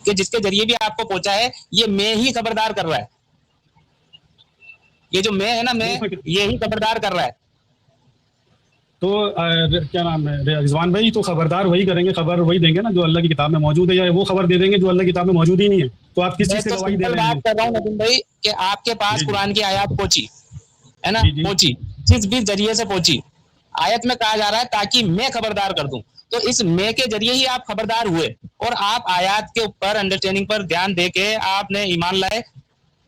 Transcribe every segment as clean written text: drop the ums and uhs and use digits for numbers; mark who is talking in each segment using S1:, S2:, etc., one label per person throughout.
S1: कि जिसके जरिए भी आपको पहुंचा है, ये मैं ही खबरदार कर रहा है। ये जो मैं है ना, मैं ये ही खबरदार कर रहा है।
S2: तो क्या नाम है रिजवान भाई, तो खबरदार वही करेंगे, खबर वही देंगे ना जो अल्लाह की किताब में मौजूद है, या वो खबर दे देंगे जो अल्लाह की किताब में मौजूद ही नहीं है? तो आप किस चीज से गवाही दे रहे हैं?
S1: बात कर रहा हूँ नदीम भाई कि आपके पास कुरान की आयत पहुंची है ना, पहुंची, जिस भी जरिए से पहुंची, आयत में कहा जा रहा है ताकि मैं खबरदार कर दूं, तो इस मैं के जरिए ही आप खबरदार हुए और आप आयत के ऊपर अंडरस्टैंडिंग पर ध्यान देके आपने ईमान लाए।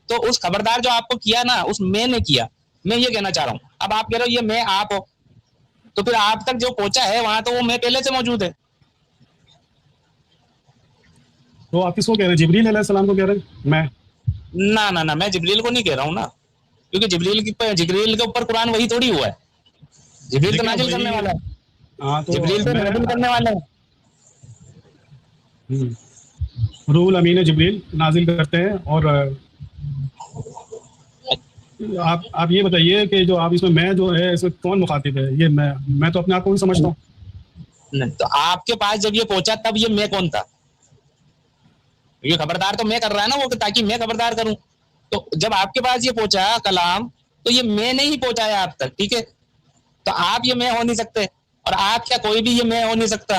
S1: तो उस खबरदार जो आपको किया ना, उस मैं ने किया। मैं ये कहना चाह रहा हूँ, अब आप कह रहे हो ये मैं आप हो, तो फिर आप तक जो पहुंचा है वहां तो वो मैं पहले से मौजूद है।
S2: तो आप किसको कह रहे हैं? जिब्रील अलैहिस्सलाम को कह रहे हैं? मैं
S1: ना, मैं जिब्रील को नहीं कह रहा हूँ ना, क्योंकि जिब्रील के ऊपर कुरान वही थोड़ी हुआ है। जिब्रील तो नाजिल करने वाला है।
S2: हाँ, तो
S1: जिब्रील तो नाजिल करने वाला है।
S2: रूहुल अमीन जिब्रील नाजिल करते हैं। और आप ये बताइए कि जो आप इसमें मैं जो है, इसमें कौन मुखातिब है? ये मैं तो अपने आप को भी समझता हूँ।
S1: तो आपके पास जब ये पहुंचा तब ये मैं कौन था? ये खबरदार तो मैं कर रहा है ना वो, ताकि मैं खबरदार करूं। तो जब आपके पास ये पहुंचा कलाम, तो ये मैं नहीं पहुंचाया आप तक, ठीक है? तो आप ये मैं हो नहीं सकते, और आप क्या कोई भी ये मैं हो नहीं सकता,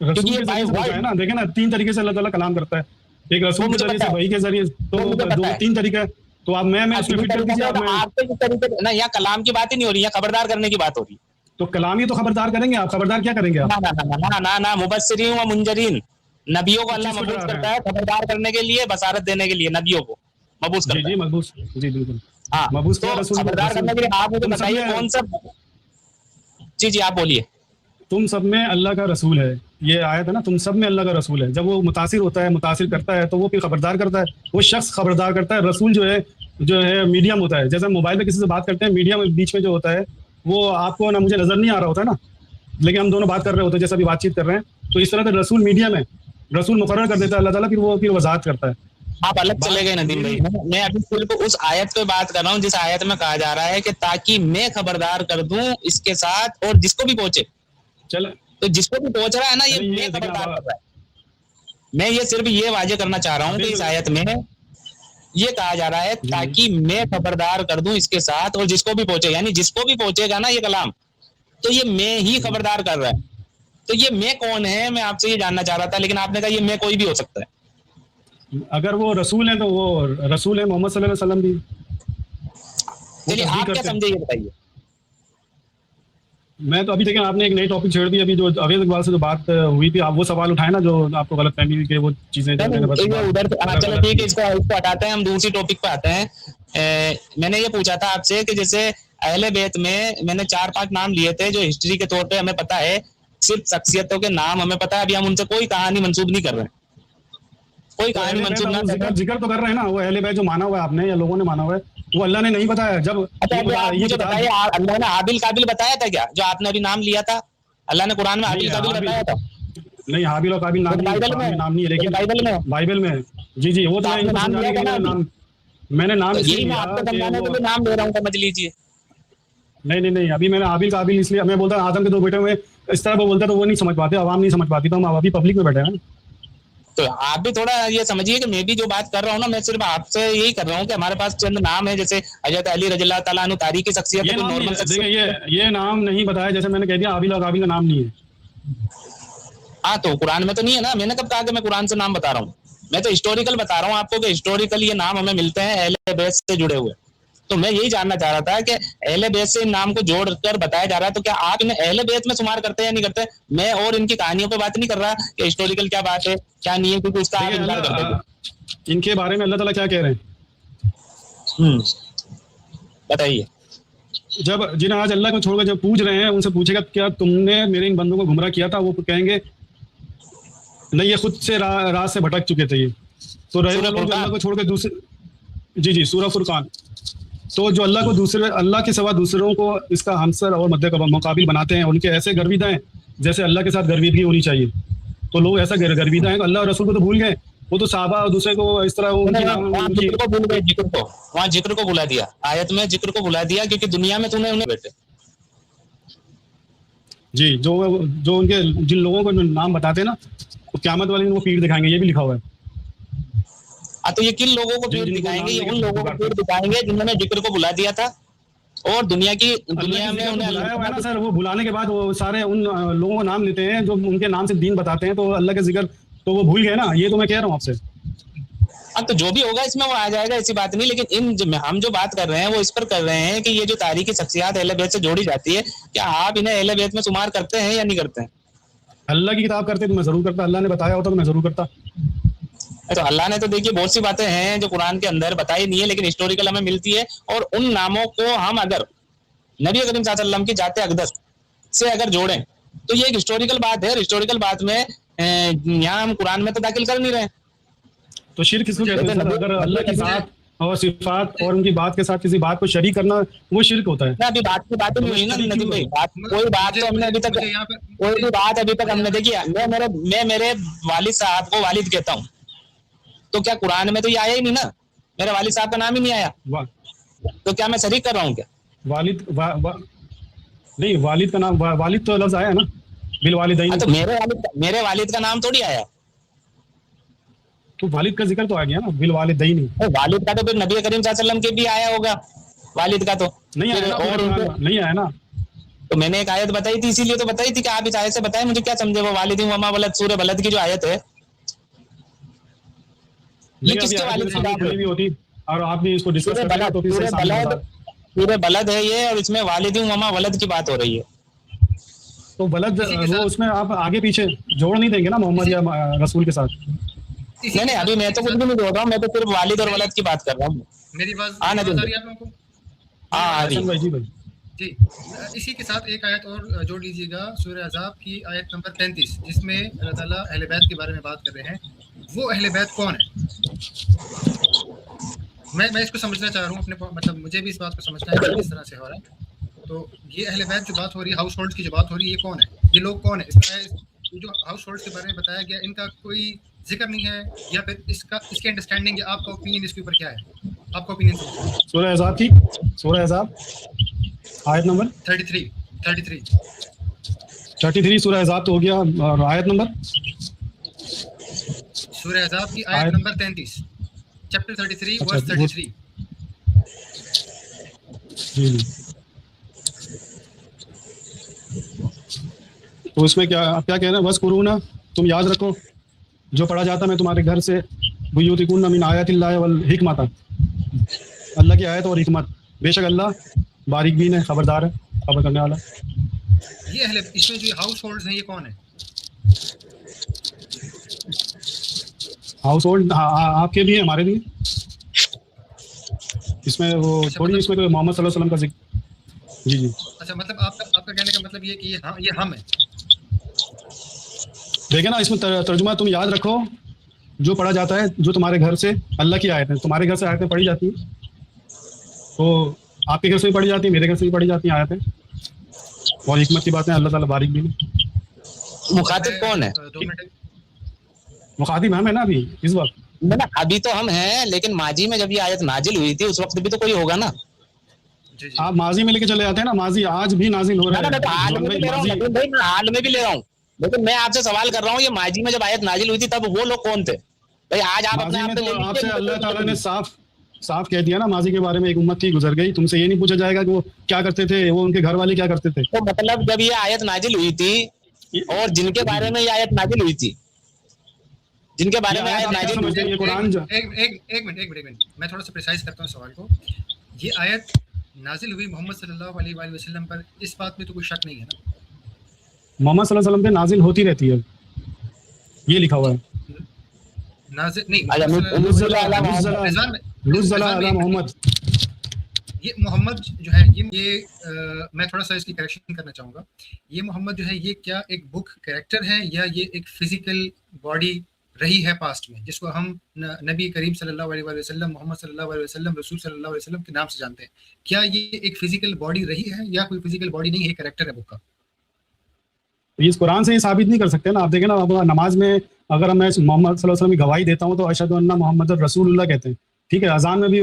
S2: क्योंकि ये है ना। देखे ना, 3 तरीके से अल्लाह ताला कलाम करता है। एक रसूल के जरिए से, वही के जरिए, तो 3 तरीके। तो आप मैं उसमें फिट कर दीजिए।
S1: आपके किस तरीके ना, यहाँ कलाम की बात ही नहीं हो रही है, खबरदार करने की बात हो रही है।
S2: तो कलाम ही तो खबरदार करेंगे। आप खबरदार क्या करेंगे? आप
S1: ना मुबस्सिरीन व मुंजरीन, नबियों को अल्लाह मबूस करता है खबरदार करने के लिए, बसारत देने के लिए, नबियों को मबूस करता है।
S2: जी मबूस, जी बिल्कुल।
S1: हाँ,
S2: मबूस
S1: तो खबरदार करने के लिए आप मुझे बताइए कौन सा। जी आप बोलिए।
S2: तुम सब में अल्लाह का रसूल है, ये आयत है ना, तुम सब में अल्लाह का रसूल है। जब वो मुतासिर होता है, मुतासिर करता है, तो वो फिर खबरदार करता है। वो शख्स खबरदार करता है। रसूल जो है मीडियम होता है। जैसे मोबाइल पे किसी से बात करते हैं, मीडियम बीच में जो होता है, वो आपको ना मुझे नजर नहीं आ रहा होता है ना, लेकिन हम दोनों बात कर रहे होते हैं, जैसा अभी बातचीत कर रहे हैं। तो इस तरह से रसूल मीडियम है। रसूल मुकर्रर कर देता है अल्लाह ताला, फिर वजाहत करता है।
S1: आप अलग चले गए नदीम भाई। मैं अभी सिर्फ उस आयत पे बात कर रहा हूँ जिस आयत में कहा जा रहा है कि ताकि मैं खबरदार कर दूं इसके साथ, और जिसको भी पहुंचे।
S2: चल,
S1: तो जिसको भी पहुंच रहा है ना, ये मैं खबरदार कर रहा है। मैं ये सिर्फ ये वाजे करना चाह रहा हूँ कि इस आयत में ये कहा जा रहा है ताकि मैं खबरदार कर दूं इसके साथ, और जिसको भी पहुंचे, यानी जिसको भी पहुंचेगा ना ये कलाम, तो ये मैं ही खबरदार कर रहा है। तो ये मैं कौन है, मैं आपसे ये जानना चाह रहा था, लेकिन आपने कहा ये मैं कोई भी हो सकता है।
S2: अगर वो रसूल है तो वो रसूल है मोहम्मद सल्लल्लाहु अलैहि वसल्लम भी।
S1: चलिए आप क्या समझे, ये बताइए।
S2: मैं तो अभी देखिए, आपने एक नई टॉपिक छेड़ दी। अभी जो अवैध इकबाल से जो बात हुई थी, आप वो सवाल उठाए ना, जो आपको गलत फहमी के वो चीजें।
S1: चलो ठीक है, इसको हटाते हैं, हम दूसरी टॉपिक पे आते हैं। मैंने ये पूछा था आपसे कि जैसे अहले बैत में मैंने 4-5 नाम लिए थे जो हिस्ट्री के तौर पे हमें पता है, सिर्फ शख्सियतों के नाम हमें पता है। अभी हम उनसे कोई कहानी मंसूब नहीं कर रहे हैं, कोई कहानी मंसूब ना कर।
S2: जिक्र तो कर रहे हैं ना, वो अहले बैत जो माना हुआ है आपने या लोगों ने माना हुआ है, वो अल्लाह ने नहीं बताया। जब
S1: मुझे बताइए, अल्लाह ने हाबिल काबिल बताया था क्या, जो आपने अभी नाम लिया था? अल्लाह ने कुरान में हाबिल काबिल बताया था?
S2: नहीं, हाबिल और काबिल नाम नहीं है, लेकिन बाइबल में। जी वो तो नाम मैंने नाम
S1: नाम ले रहा हूँ, समझ लीजिए।
S2: नहीं, अभी मैंने हाबिल काबिल इसलिए मैं बोलता आदम के 2 बेटे में इस तरह वो बोलता तो वो नहीं समझ पाते, आवाम नहीं समझ पाती। तो हम अभी पब्लिक में बैठे हैं।
S1: तो आप भी थोड़ा ये समझिए कि मैं भी जो बात कर रहा हूँ ना, मैं सिर्फ आपसे यही कर रहा हूँ कि हमारे पास चंद नाम है, जैसे हजरत अली रज़ियल्लाहु ताला अन्हु तारीखी शख्सियत है, नॉर्मल शख्सियत।
S2: ये नाम नहीं बताया, जैसे मैंने कह दिया हाबिल और काबिल का नाम नहीं है।
S1: हाँ, तो कुरान में तो नहीं है ना। मैंने कब कहा कि मैं कुरान से नाम बता रहा हूँ? मैं तो हिस्टोरिकल बता रहा हूँ आपको कि हिस्टोरिकल ये नाम हमें मिलते हैं अहले बैत से जुड़े हुए। तो मैं यही जानना चाह रहा था कि अहले बैत से इन नाम को जोड़कर बताया जा रहा है, तो क्या आप इन्हें अहले बैत में शुमार करते हैं या नहीं करते? मैं और इनकी कहानियों पे बात नहीं कर रहा कि हिस्टोरिकल क्या बात है क्या नहीं है, क्योंकि उसका आप इनकार करते हैं।
S2: इनके बारे में अल्लाह ताला क्या कह रहे हैं,
S1: बताइए।
S2: जब जिन्हें आज अल्लाह को छोड़कर जब पूछ रहे हैं, उनसे पूछेगा क्या तुमने मेरे इन बंदों को गुमराह किया था? वो कहेंगे नहीं, ये खुद से राह से भटक चुके थे। ये तो रहे लोग अल्लाह को छोड़कर दूसरे। जी सूरह फुरकान। तो जो अल्लाह के सिवा दूसरों को इसका हमसर और मध्य मुकाबिल बनाते हैं, उनके ऐसे गर्विदा हैं जैसे अल्लाह के साथ गर्विदगी होनी चाहिए। तो लोग ऐसा गर्विदा हैं, अल्लाह और रसूल को तो भूल गए, वो तो साहबा और दूसरे को इस तरह
S1: जिक्र को भूल गए। वहाँ जिक्र को बुला दिया, आयत में जिक्र को बुला दिया, क्योंकि दुनिया में तूने उन्हें बैठे।
S2: जी, जो उनके जिन लोगों को नाम बताते हैं ना, तो क़यामत वाले दिन वो पीठ दिखाएंगे, ये भी लिखा हुआ है।
S1: तो ये किन लोगों को पीठ दिखाएंगे? ये उन लोगों को पीठ दिखाएंगे जिन्होंने जिक्र को बुला दिया था और दुनिया में उन्हें
S2: बुलाया हुआ है ना सर। वो बुलाने के बाद वो सारे उन लोगों का नाम लेते हैं जो उनके नाम से दीन बताते हैं, तो अल्लाह के जिक्र तो वो भूल गए ना। ये तो मैं कह रहा हूँ आपसे।
S1: तो जो भी होगा इसमें वो आ जाएगा, ऐसी बात नहीं। लेकिन हम जो बात कर रहे हैं वो इस पर कर रहे हैं कि ये जो तारीखी शख्सियात अहले बैत से जोड़ी जाती है, क्या आप इन्हें अहले बैत में शुमार करते हैं या नहीं करते हैं?
S2: अल्लाह की किताब करते तो मैं जरूर करता, अल्लाह ने बताया होता तो मैं जरूर करता।
S1: तो अल्लाह ने तो देखिए बहुत सी बातें हैं जो कुरान के अंदर बताई नहीं है, लेकिन हिस्टोरिकल हमें मिलती है। और उन नामों को हम अगर नबी करीम सल्लल्लाहु अलैहि वसल्लम की जाते अक़दस से अगर जोड़ें तो ये एक हिस्टोरिकल बात है। हिस्टोरिकल बात में यहाँ हम कुरान में तो दाखिल कर नहीं रहे।
S2: तो शिर्क किसको कहते हैं? अगर अल्लाह की ज़ात और सिफात और उनकी बात के साथ किसी बात को शरीक करना, वो शिर्क होता है।
S1: अभी बात की बात नहीं हुई ना नदीम भाई। कोई बात तो हमने अभी तक, कोई भी बात अभी तक हमने देखी। मैं मेरे वालिद साहब को वालिद कहता हूँ, तो क्या कुरान में तो ये आया ही नहीं ना, मेरे वालिद साहब का नाम ही नहीं आया, तो क्या मैं शरीक कर रहा हूँ क्या?
S2: वालिद नहीं, वालिद का नाम, वालिद तो लफ्ज आया ना, बिल वालिदैन।
S1: तो मेरे वालिद का नाम थोड़ी आया।
S2: तो वालिद का जिक्र तो आ गया ना, बिल वालिदैन।
S1: वालिद का तो फिर नबी करीम सल्लल्लाहु अलैहि वसल्लम के भी आया होगा, वालिद का तो
S2: नहीं आया ना, और नहीं आया ना।
S1: तो मैंने एक आयत बताई थी, इसीलिए तो बताई थी कि आप इस आयत से बताएं मुझे क्या समझे वो वालिद वमा वलद, सूरह बलद की जो आयत है, ये किसके वालिद की बात है?
S2: होती और आपने इसको डिस्कस किया तो
S1: सूरह बलद है ये, और इसमें वालिद वमा वलद की बात हो रही है।
S2: तो बलद वो उसमें आप आगे पीछे जोड़ नहीं देंगे ना मोहम्मद या रसूल के साथ?
S1: नहीं, अभी मैं तो कुछ भी नहीं जोड़ रहा हूँ, मैं तो सिर्फ वालिद और वलद की बात कर रहा हूँ।
S3: मेरी बात आ रही है आपको? जी, इसी के साथ एक आयत और जोड़ लीजिएगा, सूरह अज़ाब की आयत नंबर 33, जिसमें अल्लाह ताला अहले बैत के बारे में बात कर रहे हैं। वो अहले बैत कौन है? मैं इसको समझना चाह रहा हूँ अपने, मतलब मुझे भी इस बात को समझना है किस तरह से हो रहा है। तो ये अहले बैत जो बात हो रही है, हाउस होल्ड की जो बात हो रही है, ये कौन है? ये लोग कौन है? इसमें जो हाउस होल्ड के बारे में बताया गया, इनका कोई जिक्र नहीं है, या फिर इसकी अंडरस्टैंडिंग, आपका ओपिनियन इसके ऊपर क्या है? आपका ओपिनियन
S2: सूरह अज़ाब की, सूरह अज़ाब आयत नंबर 33 सूरह अज़ाब तो हो गया, और आयत नंबर
S3: सूरह अज़ाब की आयत नंबर 33, चैप्टर 33 वर्स 33।
S2: तो इसमें क्या कह रहे हैं? बस कुरूना, तुम याद रखो जो पढ़ा जाता मैं तुम्हारे घर से, बुयूतिकुन मिन आयातिल्लाहि वल हिकमत, अल्लाह की आयत और हिकमत, बेशक अल्लाह बारीक बीन है, खबरदार है, खबर करने वाला।
S3: ये अहले, इसमें जो हाउस होल्ड हैं, ये कौन है?
S2: हाउस होल्ड आपके भी है, हमारे भी। इसमें वो थोड़ी, इसमें तो मोहम्मद सल्लल्लाहु अलैहि वसल्लम का जिक्र। जी।
S3: अच्छा, मतलब आपका कहने का मतलब ये कि ये हम है।
S2: देखिए ना, इसमें तर्जुमा तुम याद रखो जो पढ़ा जाता है, जो तुम्हारे घर से, अल्लाह की आयत है, तुम्हारे घर से आयतें पढ़ी जाती हैं, तो आपके घर से भी पढ़ी जाती है, मेरे घर से भी पढ़ी जाती हैं आयतें, और हिकमत की बातें, अल्लाह ताला बारीक भी।
S1: मुखातिब कौन है?
S2: मुखातिब हम है ना अभी इस वक्त।
S1: अभी तो हम हैं, लेकिन माजी में जब ये आयत नाजिल हुई थी उस वक्त भी तो कोई होगा ना।
S2: आप माजी में लेके चले जाते हैं ना, माजी आज भी नाजिल हो रहा है।
S1: हाल में भी ले रहा हूँ, लेकिन मैं आपसे सवाल कर रहा हूँ, ये माजी में जब आयत नाजिल हुई थी तब वो लोग कौन थे भाई? आज आप अपने आप
S2: तो आपसे अल्लाह ताला ने साफ कह दिया ना, माजी के बारे में, एक उम्मत थी गुजर गई, तुमसे ये नहीं पूछा जाएगा कि वो क्या करते थे, वो उनके घर वाले क्या करते थे।
S1: तो मतलब जब ये आयत नाजिल हुई थी और जिनके बारे में ये आयत नाजिल हुई थी, जिनके बारे में आयत नाजिल हुई थी,
S3: कुरान, एक मिनट, मैं थोड़ा सा प्रिसाइज करता हूँ सवाल को। ये आयत नाजिल हुई मोहम्मद सल्लल्लाहु अलैहि वसल्लम पर, इस बात में तो कोई शक नहीं है ना?
S2: मोहम्मद सल्लल्लाहु अलैहि वसल्लम पे नाजिल होती रहती है, ये लिखा हुआ है।
S3: नाजिल नहीं,
S2: मोहम्मद,
S3: ये मोहम्मद जो है, ये मैं थोड़ा सा इसकी करेक्शन करना चाहूँगा। ये मोहम्मद जो है, ये क्या एक बुक कैरेक्टर है, या ये एक फिजिकल बॉडी रही है पास्ट में, जिसको हम नबी करीम सल्लल्लाहु अलैहि वसल्लम, मोहम्मद सल्लल्लाहु अलैहि वसल्लम, रसूल सल्लल्लाहु अलैहि वसल्लम के नाम से जानते हैं? क्या ये एक फिजिकल बॉडी रही है, या कोई फिजिकल बॉडी नहीं है, कैरेक्टर है बुक का?
S2: इस कुरान से ही साबित नहीं कर सकते ना। आप देखें ना, अब नमाज में अगर मैं मोहम्मद सल्लल्लाहु अलैहि वसल्लम की गवाही देता हूँ तो अशहदु अन्ना मोहम्मद रसूलुल्लाह कहते हैं, ठीक है, अजान में भी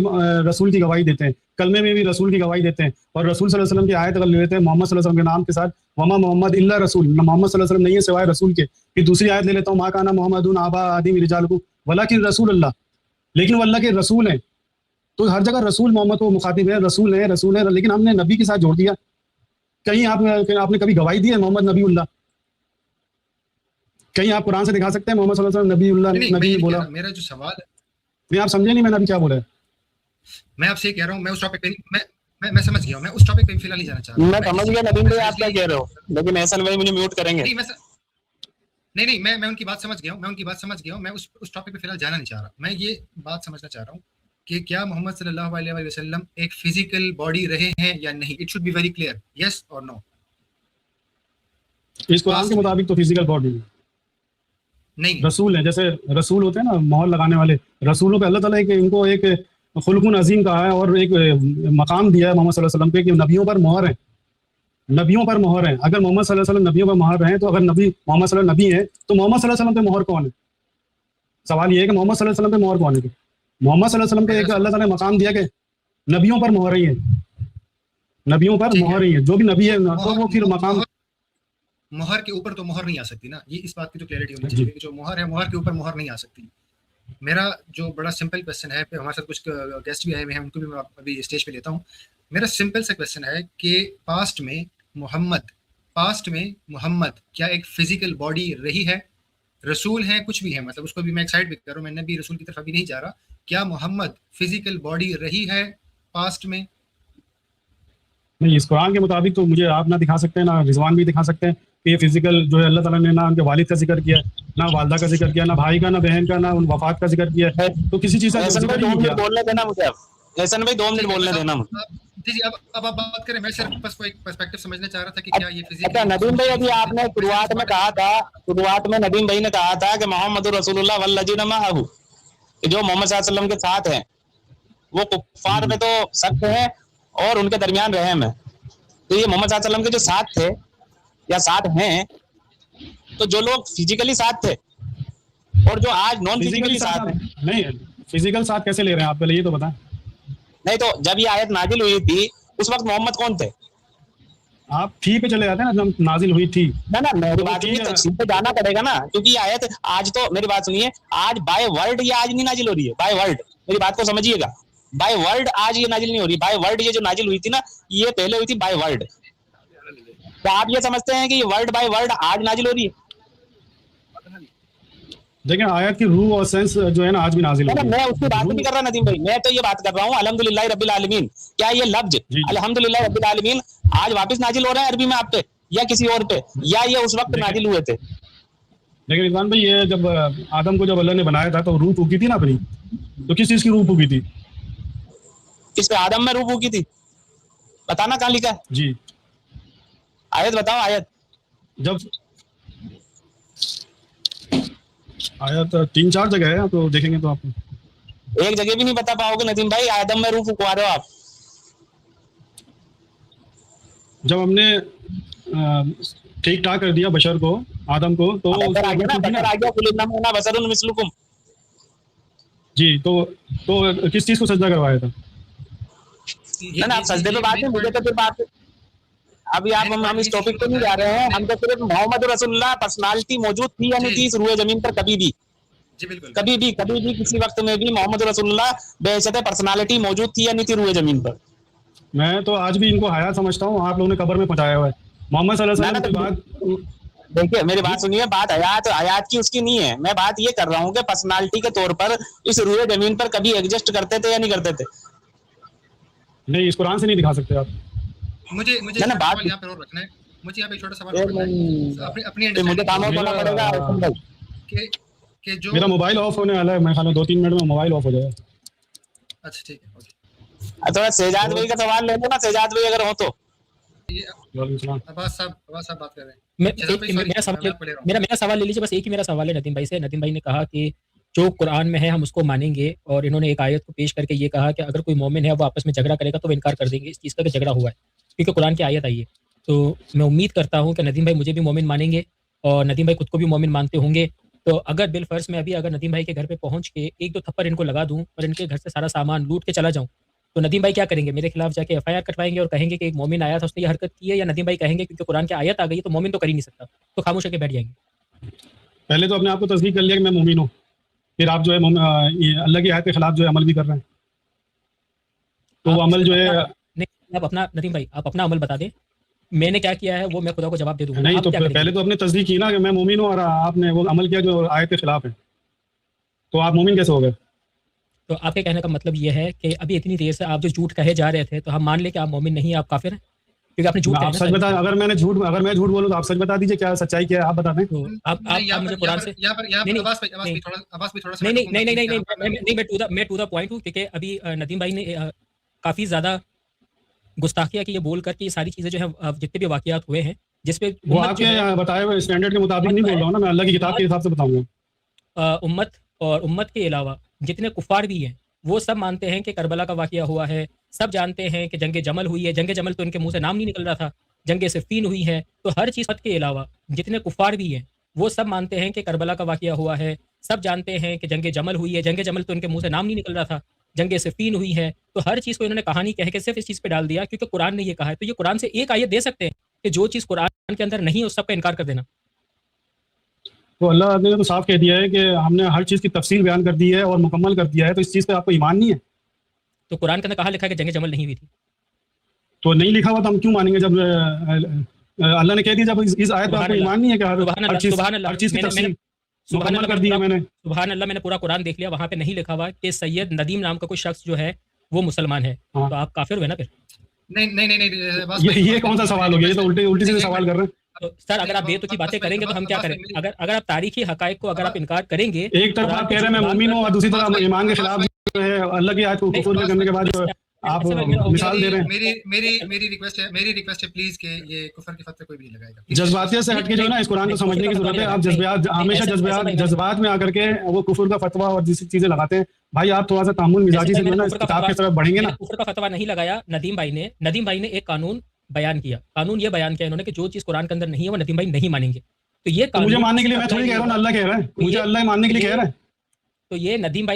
S2: रसूल की गवाही देते हैं, कलमे में भी रसूल की गवाही देते हैं, और रसूल सल्लल्लाहु अलैहि वसल्लम की आयत अगर लेते हैं मोहम्मद सल्लल्लाहु अलैहि वसल्लम के नाम के साथ, वमा मोहम्मद इल्ला रसूल, मोहम्मद सल्लल्लाहु अलैहि वसल्लम नहीं है सिवाय रसूल के। फिर दूसरी आयत ले लेता हूँ, मा काना मोहम्मदुन आबा आदिम रिजालकुम वलाकिन रसूल अल्लाह, लेकिन वो अल्लाह के रसूल हैं। तो हर जगह रसूल मोहम्मद को मुखातिब है, रसूल है, लेकिन हमने नबी के साथ जोड़ दिया। कहीं आपने कभी गवाही दी है मोहम्मद नबीउल्लाह? कहीं आप कुरान से दिखा सकते हैं मोहम्मद सल्लल्लाहु अलैहि वसल्लम नबीउल्लाह नबी बोला?
S3: मेरा जो सवाल है,
S2: नहीं आप समझे नहीं मैंने अभी क्या बोला है।
S3: मैं आपसे कह रहा हूँ, मैं उस टॉपिक पे मैं समझ गया हूँ, मैं उस टॉपिक पे फिलहाल नहीं जाना चाह रहा।
S1: मैं समझ गया नदीम भाई आप क्या कह रहे हो, लेकिन एहसन भाई मुझे म्यूट करेंगे।
S3: नहीं, मैं उनकी बात समझ गया हूँ, मैं उस टॉपिक पे फिलहाल जाना नहीं चाह रहा। मैं ये बात समझना चाह रहा हूँ कि क्या मोहम्मद सल्लल्लाहु अलैहि वसल्लम एक फिजिकल बॉडी रहे हैं या नहीं। It should be very clear, yes और नो।
S2: इस कुरान के मुताबिक तो फिजिकल बॉडी
S3: नहीं,
S2: रसूल है। जैसे रसूल होते हैं ना मोहर लगाने वाले, रसूलों पे अल्लाह ताला इनको एक खुल्कुन अजीम कहा है और एक मकाम दिया है मोहम्मद सल्लल्लाहु अलैहि वसल्लम पे कि नबियों पर मोहर है, नबियों पर मोहर है। अगर मोहम्मद सल्लल्लाहु अलैहि वसल्लम नबियों पर मोहर है, तो अगर नबी मोहम्मद सल्लल्लाहु अलैहि वसल्लम नबी है, तो मोहम्मद सल्लल्लाहु अलैहि वसल्लम पे मोहर कौन है? सवाल ये है कि मोहम्मद सल्लल्लाहु अलैहि वसल्लम पे मोहर कौन है? मोहम्मद सल्लल्लाहु अलैहि वसल्लम पे एक अल्लाह ताला ने मकाम दिया कि नबियों पर मोहर ही है, नबियों पर मोहर ही है, जो भी नबी है तो वो फिर मकाम।
S3: मोहर के ऊपर तो मोहर नहीं आ सकती ना, ये इस बात की तो क्लैरिटी होनी चाहिए कि जो मोहर है, मोहर के ऊपर मोहर नहीं आ सकती। मेरा जो बड़ा सिंपल क्वेश्चन है, हमारे साथ कुछ गेस्ट भी आए हुए हैं, उनको भी मैं अभी स्टेज पे लेता हूँ। मेरा सिंपल सा क्वेश्चन है कि पास्ट में मोहम्मद क्या एक फिजिकल बॉडी रही है? रसूल हैं, कुछ भी है, मतलब उसको भी मैं एक साइड पे कर रहा हूँ, मैं नबी रसूल की तरफ अभी नहीं जा रहा। क्या मोहम्मद फिजिकल बॉडी रही है पास्ट में?
S2: नहीं, इस कुरान के मुताबिक तो मुझे आप ना दिखा सकते हैं, ना रिजवान भी दिखा सकते हैं कि ये फिजिकल जो है अल्लाह ताला ने ना उनके वालिद का जिक्र किया, ना वालदा का जिक्र किया, ना भाई का, ना बहन का, ना उन वफात का जिक्र किया है। तो किसी चीज का जिक्र ही नहीं किया।
S1: बोलने देना मुझे, एहसन भाई 2 मिनट बोलने देना मुझे।
S3: जी, अब आप बात करें, मैं सिर्फ बस कोई पर्सपेक्टिव समझने चाह रहा था कि क्या ये फिजिकल।
S1: नदीम भाई अभी आपने शुरुआत में नदीम भाई ने कहा था कि मोहम्मद रसूलुल्लाह वल्लजीना माअहू, कि जो मोहम्मद सल्लल्लाहु अलैहि वसल्लम के साथ हैं वो कुफ्फार पे तो सख्त है और उनके दरमियान रहम है। तो ये मोहम्मद सल्लल्लाहु अलैहि वसल्लम के जो साथ थे या साथ हैं, तो जो लोग फिजिकली साथ थे और जो आज नॉन फिजिकली साथ हैं।
S2: नहीं, फिजिकल साथ कैसे ले रहे हैं आप, पहले ये तो बताएं।
S1: नहीं तो जब ये आयत नाजिल हुई थी उस वक्त मोहम्मद कौन थे?
S2: आप ठीक पे चले जाते हैं ना, जब नाजिल हुई थी
S1: ना मेरी बात सुनिए, तफसील पे जाना पड़ेगा ना, क्योंकि ये आयत आज तो, मेरी बात सुनिए, आज बाय वर्ड ये आज नहीं नाजिल हो रही है, बाय वर्ड, मेरी बात को समझिएगा, बाय वर्ड आज ये नाजिल नहीं हो रही। बाय वर्ड ये जो नाजिल हुई थी ना, ये पहले हुई थी बाय वर्ड। तो आप ये समझते हैं कि ये वर्ड बाय वर्ड आज नाजिल हो रही है?
S2: देखिए आयत की रूह और सेंस जो है ना आज भी नाजिल हो रही है।
S1: मैं उसकी बात नहीं कर रहा नदीम भाई, मैं तो ये बात कर रहा हूँ अल्हम्दुलिल्लाह रब्बिल आलमीन। क्या ये लफ्ज अल्हम्दुलिल्लाह रब्बिल आलमीन आज वापस नाजिल हो रहा है अरबी में आप पे या किसी और पे, या ये उस वक्त नाजिल हुए थे?
S2: लेकिन रिजवान भाई, ये जब आदम को जब अल्लाह ने बनाया था तो रूह फूकी थी ना अपनी, तो किस चीज की रूह फूकी थी?
S3: किस पे? आदम में रूह फूकी थी? बताना कहाँ लिखा है
S2: जी,
S3: आयत बताओ। आयत
S2: जब आयत 3-4 जगह है, तो देखेंगे तो आपको
S3: एक जगह भी नहीं बता पाओगे नदीम भाई, आदम में रूह फूकवा रहे हो आप।
S2: जब हमने ठीक ठाक कर दिया बशर को, आदम को, तो जी, तो किस चीज को सजदा करवाया था?
S3: ना आप सजदे पे बात है, मुझे तो फिर बात अभी आप हम इस टॉपिक पे नहीं जा रहे हैं, हम तो सिर्फ मोहम्मद रसूलुल्लाह पर्सनालिटी मौजूद थी या नहीं थी इस रूए जमीन पर? कभी भी जी, बिल्कुल कभी भी किसी वक्त में भी मोहम्मद रसूलुल्लाह बेशक पर्सनालिटी मौजूद थी या नहीं थी रूए जमीन पर?
S2: मैं तो आज भी इनको हया समझता हूँ, आप लोगों ने कब्र में पहुंचाया हुआ है। मोहम्मद सल्लल्लाहु अलैहि वसल्लम के बाद
S3: देखिए मेरी बात सुनिए, बात हयात की उसकी नहीं है, मैं बात ये कर रहा हूँ कि पर्सनालिटी के तौर पर इस रूए जमीन पर कभी एग्जिस्ट करते थे या नहीं करते थे?
S2: नहीं, इस कुरान से नहीं दिखा सकते आप।
S3: मुझे ना बात यहाँ पे और रखना है, मुझे यहाँ पे छोटा सवाल रखना है, अपनी मुझे काम होना पड़ेगा कि जो
S2: मेरा मोबाइल ऑफ होने वाला है, मैं खाली 2-3 मिनट में मोबाइल ऑफ हो जाएगा।
S3: अच्छा ठीक है, ओके। थोड़ा शहजाद भाई का सवाल ले लो ना, शहजाद भाई अगर हो तो। अब्बास साहब बात कर रहे हैं।
S4: मेरा सवाल ले लीजिए, बस एक ही मेरा सवाल है नदीम भाई से। नदीम भाई ने कहा कि जो कुरान में है हम उसको मानेंगे, और इन्होंने एक आयत को पेश करके ये कहा कि अगर कोई मोमिन है वो आपस में झगड़ा करेगा तो वो इनकार कर देंगे इस चीज़ का कि झगड़ा हुआ है, क्योंकि कुरान की आयत आई है। तो मैं उम्मीद करता हूँ कि नदीम भाई मुझे भी मोमिन मानेंगे और नदीम भाई खुद को भी मोमिन मानते होंगे, तो अगर बिल फर्ज में अभी अगर नदीम भाई के घर पे पहुंच के एक दो थप्पड़ इनको लगा दूं और इनके घर से सारा सामान लूट के चला जाऊं, तो नदीम भाई क्या करेंगे? मेरे खिलाफ जाके एफआईआर कटवाएंगे और कहेंगे कि एक मोमिन आया था उसने ये हरकत की है, या नदीम भाई कहेंगे क्योंकि कुरान की आयत आ गई है तो मोमिन तो कर ही नहीं सकता, तो खामोश होकर बैठ जाएंगे?
S2: पहले तो अपने आप को तस्दीक कर लिया कि मैं मोमिन हूँ, फिर आप जो है ये अल्लाह की आयत के खिलाफ जो है अमल भी कर रहे हैं, तो वो अमल जो है
S4: नहीं, आप अपना नदीम भाई आप अपना अमल बता दें, मैंने क्या किया है वो मैं खुदा को जवाब दे दूंगा।
S2: नहीं,
S4: आप
S2: तो
S4: क्या करेंगे?
S2: पहले तो अपने तस्दीक की ना कि मैं मोमिन हूँ, और आपने वो अमल किया जो आयत के खिलाफ है, तो आप मोमिन कैसे हो गए?
S4: तो आपके कहने का मतलब ये है कि अभी इतनी देर से आप जो झूठ कहे जा रहे थे तो हम मान ले कि आप मोमिन नहीं, आप काफिर हैं, क्योंकि आपने झूठ
S2: आप
S4: कहा
S2: सच बता, अगर मैं झूठ बोलूँ तो आप सच बता दीजिए, क्या सच्चाई क्या है आप बता दें।
S4: तो आप मुझे कुरान से नहीं मैं टू द पॉइंट हूँ, क्योंकि अभी नदीम भाई ने काफी ज्यादा गुस्ताखिया की ये बोल कर कि ये सारी चीजें जो है जितने भी वाकयात हुए हैं जिसपे
S2: वो आपके बताए हुए स्टैंडर्ड के मुताबिक नहीं बोल रहा हूँ ना, मैं अल्लाह की किताब के हिसाब से बताऊंगा।
S4: उम्मत और उम्मत के अलावा जितने कुफार भी हैं वो सब मानते हैं कि करबला का वाकया हुआ है, सब जानते हैं कि जंग जमल हुई है, जंग जमल तो इनके मुंह से नाम नहीं निकल रहा था, जंग सिफ़ीन हुई है, तो हर चीज़ के अलावा जितने कुफार भी हैं वो सब मानते हैं कि करबला का वाकया हुआ है, सब जानते हैं कि जंग जमल हुई है, जंग जमल तो इनके मुंह से नाम नहीं निकल रहा था, जंग सिफ़ीन हुई है, तो हर चीज़ को इन्होंने कहानी कह के सिर्फ इस चीज़ पे डाल दिया क्योंकि कुरान ने ये कहा है। तो ये कुरान से एक आयत दे सकते हैं कि जो चीज़ कुरान के अंदर नहीं है उस सब का इनकार कर देना?
S2: तो अल्लाह ने तो साफ कह दिया है कि हमने हर चीज़ की तफसील बयान कर दी है और मुकम्मल कर दिया है, तो इस चीज़ पे आपको ईमान नहीं है?
S4: तो कुरान के अंदर कहाँ लिखा है कि जंग जमल नहीं हुई थी?
S2: तो नहीं लिखा हुआ तो हम क्यों मानेंगे? जब अल्लाह ने कह दिया, जब इस आयत पे आपको ईमान नहीं है कि हर चीज़ की तफसील मुकम्मल कर दी है मैंने?
S4: सुभान अल्लाह, मैंने पूरा कुरान देख लिया, वहां पे नहीं लिखा हुआ कि सैयद नदीम नाम का कोई शख्स जो है वो मुसलमान है,
S2: हाँ।
S4: तो आप काफिर हुए ना फिर?
S3: नहीं,
S2: ये कौन सा सवाल हो गया? ये तो उल्टे सीधे सवाल कर रहे हैं।
S4: तो सर अगर आप बेतुकी बातें करेंगे तो हम क्या करें? अगर आप तारीखी हकायक को अगर आप इनकार करेंगे,
S2: एक तरफ आप कह रहे हैं मैं मुमिन हूँ और दूसरी तरफ ईमान के खिलाफ जो है अल्लाह की आयत को कुफर में करने के बाद जो आप मिसाल दे रहे हैं।
S3: मेरी रिक्वेस्ट है प्लीज कि ये कुफर के फतवे कोई भी नहीं लगाएगा।
S2: जज्बातियत से हटके जो है ना इस कुरान को समझने की जरूरत है। आप हमेशा जज्बात में आकर के वो कुफर का फतवा और जिस चीजें लगाते हैं, भाई आप थोड़ा सा तामुल मिजाजी से जो है ना इस किताब की तरफ बढ़ेंगे ना।
S4: कुफर का फतवा नहीं लगाया नदीम भाई ने एक कानून बयान किया, कानून ये बयान किया इन्होंने कि जो चीज कुरान के अंदर नहीं है वो नदीम भाई नहीं मानेंगे। तो ये
S2: मुझे मानने के लिए मैं थोड़ी कह रहा हूँ, अल्लाह कह रहा है, मुझे अल्लाह मानने के लिए कह रहा है।
S4: तो ये नदीम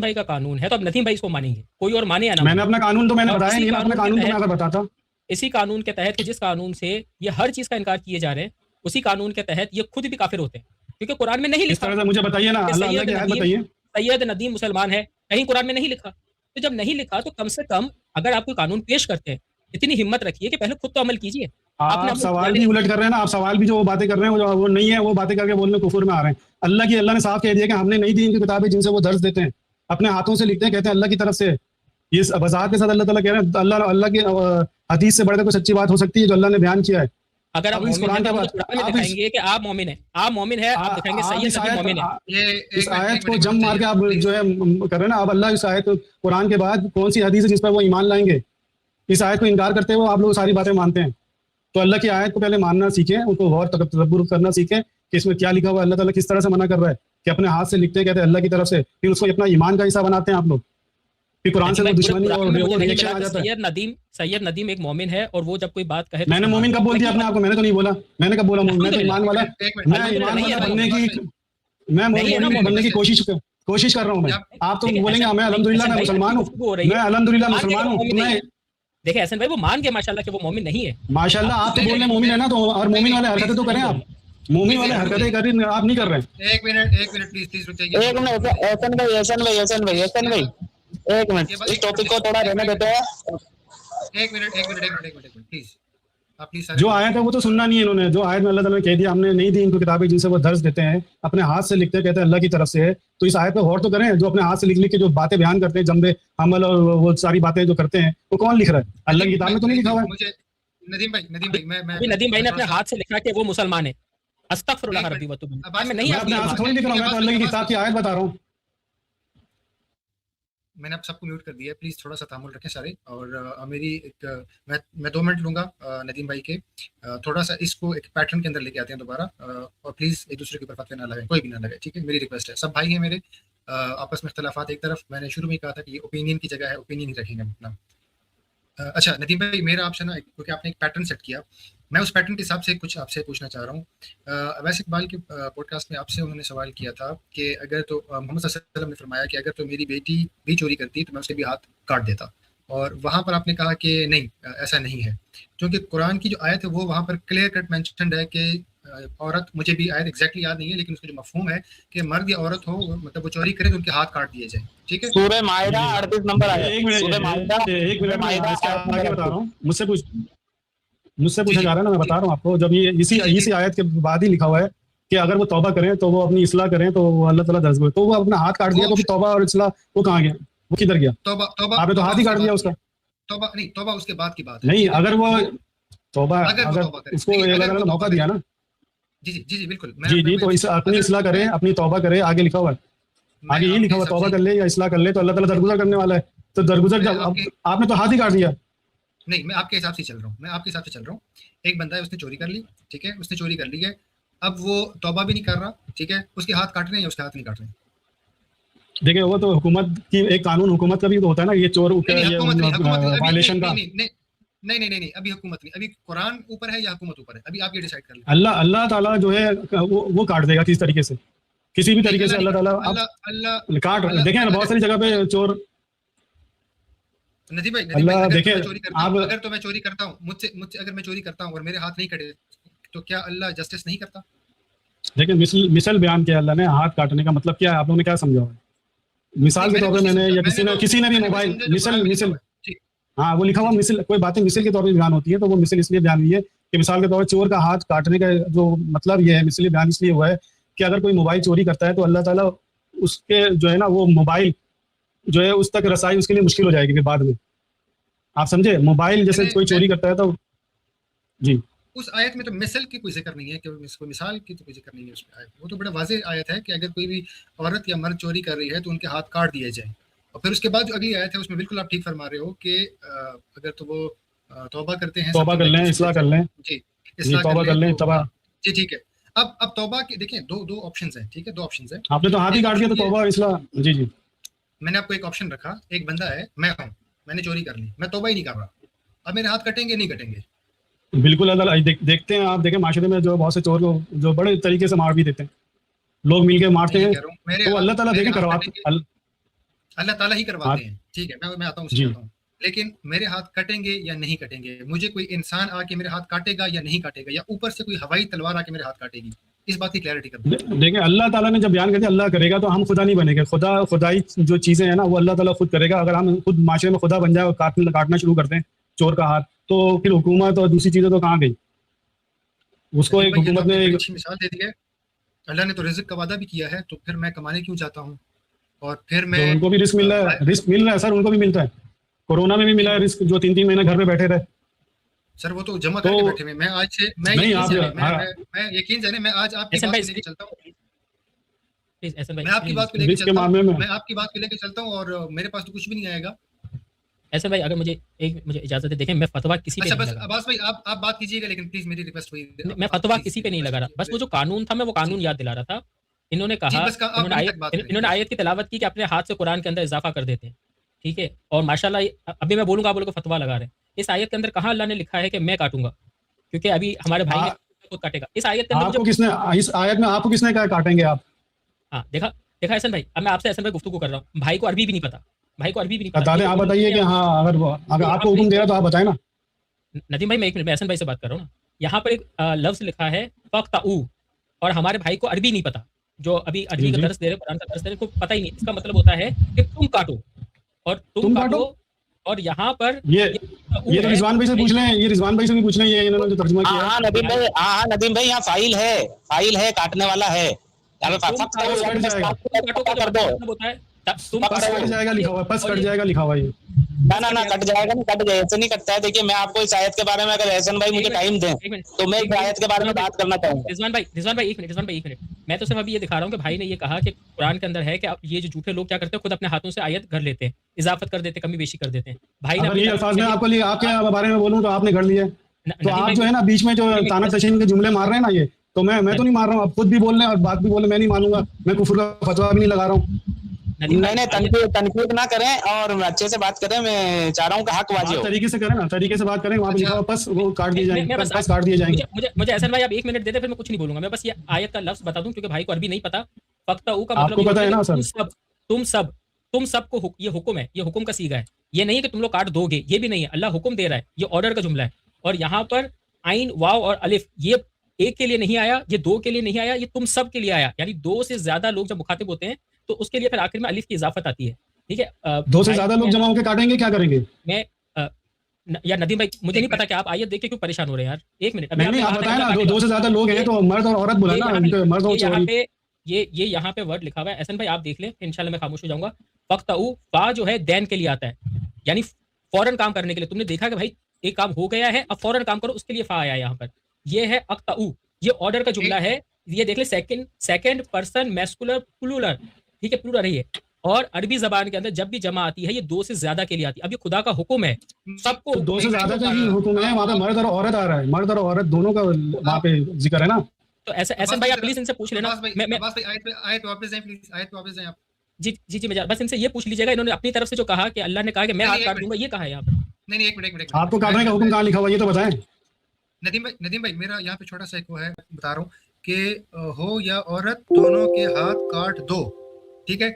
S4: भाई का कानून है, तो अब नदीम भाई इसको मानेंगे, कोई और माने या ना।
S2: मैंने अपना कानून तो मैंने बताया नहीं, अपना कानून तो मैं अगर बताता।
S4: इसी कानून के तहत कि जिस कानून से ये हर चीज का इनकार किए जा रहे हैं, उसी कानून के तहत ये खुद भी काफिर होते हैं, क्योंकि कुरान में नहीं लिखा।
S2: इस तरह से मुझे बताइए ना, अल्लाह की आयत बताइए।
S4: सैयद नदीम मुसलमान है, कहीं कुरान में नहीं लिखा। तो जब नहीं लिखा तो कम से कम अगर आप कोई कानून पेश करते हैं, इतनी हिम्मत रखिए कि पहले खुद तो अमल कीजिए।
S2: आप सवाल भी उलट कर रहे हैं ना, आप सवाल भी जो वो बातें कर रहे हैं वो नहीं है, वो बातें करके बोलने कुफर में आ रहे हैं। अल्लाह ने साफ कह दिया कि हमने नहीं दी इनकी किताबें जिनसे वो दर्ज देते हैं, अपने हाथों से लिखते हैं, कहते हैं अल्लाह की तरफ से। ये वजाहत के साथ अल्लाह ताला कह रहे हैं, अल्लाह की हदीस से बढ़कर कोई सच्ची बात हो सकती है जो अल्लाह ने बयान किया है।
S4: अगर आप मोमिन हैं तो कुरान में दिखाएंगे कि आप मोमिन हैं, आप मोमिन हैं, आप दिखाएंगे सैयद नबी मोमिन है।
S2: इस आयत को जम मार के आप जो है कर रहे हैं ना, अब अल्लाह इस आयत कुरान के बाद कौन सी हदीस है जिस पर वो ईमान लाएंगे? इस आयत को इनकार करते हुए आप लोग सारी बातें मानते हैं। तो अल्लाह की आयत को पहले मानना सीखें, उनको गौर तदब्बुर करना सीखें कि इसमें क्या लिखा हुआ है, अल्लाह ताला किस तरह से मना कर रहा है कि अपने हाथ से लिखते हैं, कहते हैं अल्लाह की तरफ से, फिर उसको अपना ईमान का हिस्सा बनाते हैं आप लोग, फिर कुरान से दुश्मनी और रिएक्शन आ जाता है।
S4: सैयद नदीम एक मोमिन है और वो जब कोई बात कहे,
S2: मैंने मोमिन कब बोल दिया अपने आप को? मैंने तो नहीं बोला, मैंने कब बोला मोमिन? मैं तो ईमान वाला, मैं ईमान वाला बनने की कोशिश कर रहा हूँ मैं। आप तो बोलेंगे मैं अल्हम्दुलिल्लाह मैं मुसलमान हूँ, मैं अल्हम्दुलिल्लाह मुसलमान हूँ।
S4: देखिए हसन भाई वो मान के माशाल्लाह कि वो मोमिन नहीं है।
S2: माशाल्लाह आप तो बोल रहे हैं मोमिन है ना, तो और मोमिन वाले हरकतें तो करें आप, मोमिन वाले हरकतें करें, आप नहीं कर रहे हैं।
S3: एक मिनट प्लीज रुक जाइए।
S1: एक मिनट हसन भाई एक मिनट, इस टॉपिक को थोड़ा रहने देते हैं।
S3: एक मिनट प्लीज, आप प्लीज।
S2: जो आयत है वो तो सुनना नहीं है इन्होंने। जो आयत में अल्लाह ताला ने कह दिया हमने नहीं दी इनको किताबें जिनसे वो दर्ज देते हैं, अपने हाथ से लिखते हैं, कहते हैं अल्लाह की तरफ से है, तो इस आयत पे गौर तो करें। जो अपने हाथ से लिख के जो बातें बयान करते हैं, जम्बे अमल और वो सारी बातें जो करते हैं, वो कौन लिख रहा है? अल्लाह की किताब में तो नहीं लिखा हुआ है।
S3: मुझे नदीम भाई
S4: नदीम भाई ने अपने हाथ से लिखा कि वो मुसलमान है। अस्तगफिरुल्लाह रब्बी व तुब।
S2: मैं अपने हाथ से थोड़ी लिख रहा हूं, मैं तो अल्लाह की किताब की आयत बता रहा हूं।
S3: मैंने आप सबको म्यूट कर दिया है, प्लीज थोड़ा सा तामुल रखें सारे। और मेरी एक मैं 2 मिनट लूंगा नदीम भाई के, थोड़ा सा इसको एक पैटर्न के अंदर लेके आते हैं दोबारा। और प्लीज एक दूसरे के ऊपर फतवे ना लगाएं, कोई भी ना लगाए, ठीक है? मेरी रिक्वेस्ट है, सब भाई हैं मेरे, आपस में इख्तलाफात एक तरफ। मैंने शुरू में कहा था कि ये ओपिनियन की जगह है, ओपिनियन ही रखेंगे हम अपना। अच्छा नदीम भाई, मेरा आपसे ना, क्योंकि आपने एक पैटर्न सेट किया, मैं उस पैटर्न के हिसाब से कुछ आपसे पूछना चाह रहा हूँ। वैसे इकबाल के पॉडकास्ट में आपसे उन्होंने सवाल किया था कि अगर तो मोहम्मद सल्लल्लाहु अलैहि वसल्लम ने फरमाया कि अगर तो मेरी बेटी भी चोरी करती तो मैं उसके भी हाथ काट देता, और वहाँ पर आपने कहा कि नहीं, ऐसा नहीं है, क्योंकि कुरान की जो आयत है वो वहाँ पर क्लियर कट मेंशन्ड है कि औरत, मुझे भी आयत एग्जैक्टली याद नहीं है, लेकिन उसका जो मफहूम है कि मर्द या औरत हो, मतलब वो चोरी करे तो उनके हाथ काट दिए जाए। ठीक है,
S1: सूरह माइदा 38 नंबर आया।
S2: एक मिनट
S1: सूरह माइदा
S2: एक मिनट, मैं
S1: माइदा
S2: इसके आगे
S1: 38
S2: बता रहा हूँ, मुझसे
S3: जी
S2: पूछा
S3: जी
S2: जा रहा है ना, मैं बता रहा हूँ आपको। जब ये
S3: जी जी
S2: इसी आयत के बाद ही लिखा हुआ है कि अगर वो तौबा करें तो वो अपनी इस्लाह करें तो वो अल्लाह ताला दर्ज करे, तो वो अपना हाथ काट दिया,
S3: वो
S2: तो फिर तौबा और इस्लाह वो कहाँ गया, वो किधर गया?
S3: तौबा तौबा
S2: आपने तो
S3: तौबा
S2: हाथ ही
S3: उसके
S2: काट
S3: बाद
S2: दिया
S3: की
S2: उसका।
S3: है। तौबा नहीं, तौबा उसके बाद की बात है।
S2: नहीं,
S3: ठीक है,
S2: अगर वो
S3: वो
S2: तौबा,
S3: अगर वो
S2: अगर
S3: तौबा करे,
S2: उसको
S3: देखिए
S2: अल्लाह
S3: अगर
S2: ताला
S3: वो
S2: ने
S3: तौबा
S2: मौका
S3: करे,
S2: दिया ना,
S3: जी जी जी जी बिल्कुल, मैं
S2: जी
S3: मैं
S2: जी,
S3: वही
S2: तो
S3: पूछ
S2: इस
S3: रहा हूँ।
S2: अपनी
S3: अगर
S2: इस्लाह करे, अपनी तौबा करे, आगे लिखा हुआ है,
S3: मैं
S2: आगे यही लिखा
S3: आपके
S2: हुआ,
S3: हिसाब
S2: तौबा
S3: से,
S2: कर ले या इस्लाह कर ले तो अल्लाह ताला दरगुजर करने वाला है। तो दरगुजर
S3: मैं
S2: जब
S3: आपके
S2: आपने तो हाथ ही काट दिया।
S3: नहीं, मैं आपके हिसाब से चल रहा हूँ, मैं आपके हिसाब से चल रहा हूँ। एक बंदा है, उसने चोरी कर ली, ठीक है, उसने चोरी कर ली है, अब वो तौबा भी नहीं कर रहा, ठीक है, उसके हाथ काट रहे हैं या उसके हाथ नहीं काट रहे हैं?
S2: देखिए, वो तो हुकूमत की एक कानून, हुकूमत का भी तो होता है ना, ये चोर
S3: नहीं नहीं,
S2: ये
S3: हुकूमत नहीं, हुकूमत नहीं, अभी नहीं
S2: वायलेशन
S3: नहीं
S2: का।
S3: नहीं नहीं नहीं नहीं नहीं नहीं, अभी हुकूमत नहीं, अभी कुरान ऊपर है या हुकूमत ऊपर है, अभी आप ये डिसाइड कर लें।
S2: अल्लाह अल्लाह ताला जो है वो काट देगा किस तरीके से, किसी भी
S3: नहीं,
S2: तरीके से
S3: अल्लाह नहीं
S2: अल्लाह ताला
S3: काटता,
S2: आप
S3: अल्लाह अल्लाह
S2: काट।
S3: अल्लाह
S2: देखें ना, बहुत सारी जगह पे चोर,
S3: नदीम भाई,
S2: अल्लाह
S3: अगर तो
S2: देखे
S3: मैं चोरी करता हूँ,
S2: आप।
S3: अगर तो मैं चोरी करता हूँ, मुझसे मुझसे अगर मैं चोरी करता हूँ और मेरे हाथ नहीं कटे, तो क्या अल्लाह जस्टिस नहीं करता?
S2: देखिए, मिसल बयान किया अल्लाह ने, हाथ काटने का मतलब क्या है, आप लोगों ने क्या समझा हुआ है? मिसाल
S3: नहीं,
S2: के
S3: मैंने
S2: तौर पे
S3: कुछ नहीं
S2: मैंने,
S3: समझा,
S2: या किसी ने भी
S3: मैंने
S2: मोबाइल
S3: समझा जो
S2: मिसल
S3: कुरान में लिखा
S2: मिसल
S3: हुआ है। जी
S2: हाँ, वो लिखा
S3: जी
S2: हुआ
S3: जी
S2: मिसल, कोई बातें मिसल के तौर पे बयान होती है, तो वो मिसल इसलिए बयान हुई है कि मिसाल के तौर पर चोर का हाथ काटने का जो मतलब ये है, मिसल बयान इसलिए हुआ है कि अगर कोई मोबाइल चोरी करता है तो अल्लाह ताला उसके जो है ना, वो मोबाइल जो है उस तक रसाई उसके लिए मुश्किल हो जाएगी फिर बाद में। आप समझे? मोबाइल जैसे कोई
S3: मैं
S2: चोरी करता है तो जी।
S3: उस आयत में तो मिसल की कोई जिक्र नहीं है, कि कोई मिसाल की तो कोई जिक्र नहीं है उसमें। आयत, वो तो बड़ा वाज़ेह आयत है कि अगर कोई भी औरत या मर्द चोरी कर रही है तो उनके हाथ काट दिए जाएं। और फिर उसके बाद जो अगली आयत है उसमें बिल्कुल आप ठीक फरमा रहे हो कि अगर तो वो तौबा करते हैं,
S2: तौबा कर लें, इस्लाह कर लें,
S3: जी,
S2: जी
S3: इस्लाह
S2: तौबा कर लें,
S3: तो
S2: तबा।
S3: हाँ, जी ठीक है। अब तौबा के देखिए दो दो ऑप्शंस हैं, ठीक है, दो ऑप्शंस हैं।
S2: आपने तो हाथ ही
S3: एक
S2: काट दिया, तो
S3: ऑप्शन ये,
S2: तौबा और इस्लाह। जी जी,
S3: मैंने आपको एक ऑप्शन रखा, एक बंदा है, मैं हूँ, मैंने चोरी कर ली, मैं तौबा ही नहीं कर रहा, अब मेरे हाथ कटेंगे नहीं कटेंगे?
S2: बिल्कुल अल्लाह देखते हैं, आप देखें माशरे में जो बहुत से चोर को जो बड़े तरीके से मार भी देते हैं, लोग मिल के
S3: मैं
S2: मारते
S3: ये
S2: हैं,
S3: कह रहा हूँ, मेरे
S2: तो अल्लाह
S3: हाथ
S2: ताला
S3: मेरे
S2: देखें
S3: हाथ
S2: करवा
S3: कटेंगे, अल्लाह ताला ही करवाते हैं, ठीक है, मैं आता हूँ उससे
S2: जी।
S3: आता हूँ, लेकिन मेरे हाथ कटेंगे या नहीं कटेंगे? मुझे कोई इंसान आके मेरे हाथ काटेगा या नहीं काटेगा, या ऊपर से कोई हवाई तलवार आके मेरे हाथ काटेगी? इस बात की क्लैरिटी कर दो।
S2: देखिए, अल्लाह ताला ने जब बयान कर दिया अल्लाह करेगा, तो हम खुदा नहीं बनेंगे। खुदाई जो चीजें हैं ना, वो अल्लाह ताला खुद करेगा। अगर हम खुद माशरे में खुदा बन जाए और काटना शुरू कर दें चोर का हाथ, तो फिर हुकूमत और दूसरी चीजें तो कहाँ गई? उसको एक
S3: भाई, ये तो
S2: हुकूमत
S3: आपने
S2: ने
S3: बड़ी अच्छी मिसाल दे दी है। अल्लाह ने तो रिज़्क का वादा भी किया है, तो फिर मैं कमाने क्यों जाता हूँ? और फिर
S2: तो
S3: मैं
S2: उनको भी रिस्क मिल रहा है, रिस्क मिल रहा है सर, उनको भी मिलता है। कोरोना में भी मिला है रिस्क, जो 3-3 महीने घर पे बैठे रहे।
S3: सर वो तो जमा
S2: तो
S3: करके बैठे हुए, मैं आज से मैं
S2: नहीं,
S3: यकीन
S2: आप
S3: जाने
S2: हाँ,
S3: मैं यकीन जाने मैं आज आपकी
S4: एहसन
S3: बात
S4: भाई
S3: को लेके चलता हूँ,
S4: प्लीज, एहसन भाई
S3: मैं आपकी
S4: प्लीज,
S3: बात को लेके
S2: रिस्क के
S3: चलता
S2: मामले
S3: हूँ,
S2: में
S3: मैं आपकी बात को लेके चलता हूँ, और मेरे पास तो कुछ भी नहीं आएगा।
S4: एहसन भाई, अगर मुझे इजाजत दे, देखें मैं फतवा किसी पे
S3: अच्छा
S4: नहीं
S3: बस
S4: लगा
S3: अब्बास भाई, आप बात कीजिएगा, लेकिन प्लीज मेरी रिक्वेस्ट हुई,
S4: मैं फतवा किसी पे नहीं लगा रहा, बस वो जो कानून था मैं वो कानून याद दिला रहा था। इन्होंने कहा,
S3: आप वहीं तक बात करें।
S4: इन्होंने आयत की तिलावत की कि अपने हाथ से कुरान के अंदर इजाफा कर देते हैं, ठीक है, और माशाल्लाह अभी मैं बोलूंगा, आप बोलोगे फतवा लगा रहे हैं। इस आयत के अंदर कहाँ अल्लाह ने लिखा है कि मैं काटूंगा? क्योंकि अभी हमारे भाई ने खुद काटेगा। इस आयत के अंदर
S2: आपको किसने, इस आयत में आपको किसने कहा काटेंगे आप?
S4: हाँ, देखा एहसन भाई, अब मैं आपसे एहसन भाई गुफ्तगू कर रहा हूँ, भाई को अरबी भी नहीं पता, भाई को अरबी भी नहीं
S2: बता दें,
S4: पता।
S2: आप बताइए कि हाँ, अगर आपको हुक्म दे रहा तो आप बताएं ना।
S4: नदीम भाई, मैं एक मिनट में एहसन भाई से बात कर रहा हूँ ना। यहाँ पर एक लफ्ज लिखा है फ़क़्तऊ, और हमारे भाई को अरबी नहीं पता, जो अभी अरबी का
S2: जी।
S4: दर्स दे रहे, कुरान का दर्स दे रहे, को पता ही नहीं। इसका मतलब होता है कि तुम काटो, और तुम काटो, और यहाँ पर
S2: ये तो रिजवान भाई से पूछ लें, ये रिजवान भाई से भी पूछ लें, ये इन्होंने जो तर्जुमा किया है।
S1: हाँ नदीम भाई, यहाँ फाइल है, काटने वाला है, यहाँ पे कर दो,
S2: पस कट जाएगा लिखा हुआ है, पस कट जाएगा लिखा हुआ है।
S1: ना कट जाएगा, नहीं कट जाएगा, ऐसे नहीं कटता है। देखिए, मैं आपको इस आयत के बारे में, अगर एहसन भाई मुझे टाइम दें तो मैं इस आयत के बारे में बात करना चाहूंगा।
S4: रिजवान भाई एक मिनट, मैं तो सिर्फ अभी ये दिखा रहा हूँ कि भाई ने ये कहा कि कुरान के अंदर है कि आप ये जो झूठे लोग क्या करते हैं, खुद अपने हाथों से आयत कर लेते हैं, इजाफत कर देते हैं, कमी बेशी कर देते हैं। भाई ने
S2: ये अल्फाज में आपके बारे में बोलूं तो आपने कर लिया, तो आप जो है ना बीच में जो तानातशीन के जुमले मार रहे हैं ना, ये तो मैं तो नहीं मार रहा हूँ, आप खुद भी बोल रहे हैं और बात भी बोल रहे, मैं नहीं मानूंगा, मैं कुफर का फतवा भी नहीं लगा रहा हूँ।
S1: नहीं तनकीद ना करें और अच्छे से बात करें। मैं चाह रहा हूँ कि हक वाजिब हो।
S2: तरीके से करें ना, तरीके से बात करें। वहाँ पे लिखा हुआ बस वो काट दिए जाएंगे, बस काट दिए जाएंगे।
S4: मुझे एहसन भाई आप 1 मिनट दे दे, फिर मैं कुछ नहीं बोलूंगा। मैं बस ये आयत का लफ्ज बता दूं क्योंकि भाई को अरबी नहीं पता। फक्तऊ का मतलब
S2: आपको पता है ना सर?
S4: तुम सबको ये हुक्म है, ये हुक्म का सीगा है। ये नहीं है कि तुम लोग काट दोगे, ये भी नहीं है। अल्लाह हुक्म दे रहा है, ये ऑर्डर का जुमला है। और यहाँ पर आइन वाव और अलिफ ये एक के लिए नहीं आया, ये दो के लिए नहीं आया, ये तुम सब के लिए आया। यानी 2 से ज्यादा लोग जब मुखातिब होते हैं तो उसके लिए फिर आखिर में अलिफ की इजाफत आती है। ठीक है,
S2: 2 से ज्यादा लोग जमा होकर काटेंगे, क्या करेंगे?
S4: मैं यार नदीम भाई मुझे नहीं पता कि आप आयत देख के क्यों परेशान हो रहे हैं यार। 1 मिनट
S2: नहीं आप बताएं ना, 2 से ज्यादा लोग हैं तो मर्द और औरत बोला ना, मर्द और औरत।
S4: ये यहाँ पे वर्ड लिखा हुआ है। एहसन भाई आप देख लें, इंशाल्लाह मैं खामोश हो जाऊंगा। फक्तऊ फा जो है दैन के लिए आता है, यानी फौरन काम करने के लिए। तुमने देखा कि भाई एक काम हो गया है, अब फौरन काम करो, उसके लिए फा आया यहाँ पर। ये है अक्तऊ, ये ऑर्डर का जुमला है। ये देख ले, सेकंड पर्सन मैस्कुलर प्लूरल, ठीक है, प्लूरल है ये। और अरबी जबान के अंदर जब भी जमा आती है ये 2 से ज्यादा के लिए आती है। अब ये खुदा का हुक्म है, सबको
S2: 2 से ज्यादा का ही हुक्म है। वहाँ पे मर्द और औरत आ रहा है, मर्द और औरत दोनों का वहाँ पे जिक्र है ना।
S4: तो ऐसा भाई आप प्लीज इनसे पूछ लेना।
S3: आयत वापस जाएं प्लीज, आयत वापस जाएं आप।
S4: जी मैं बस इनसे ये पूछ लीजिएगा, इन्होंने अपनी तरफ से जो कहा कि अल्लाह ने कहा कि मैं हाथ काट दूंगा, ये कहा है यहाँ पर?
S3: नहीं एक मिनट
S2: आपको काटने का हुक्म कहाँ लिखा हुआ ये तो बताएं।
S3: नदीम भाई मेरा यहाँ पे छोटा सा एक वो है, बता रहा हूँ कि हो या औरत दोनों के हाथ काट दो, ठीक है।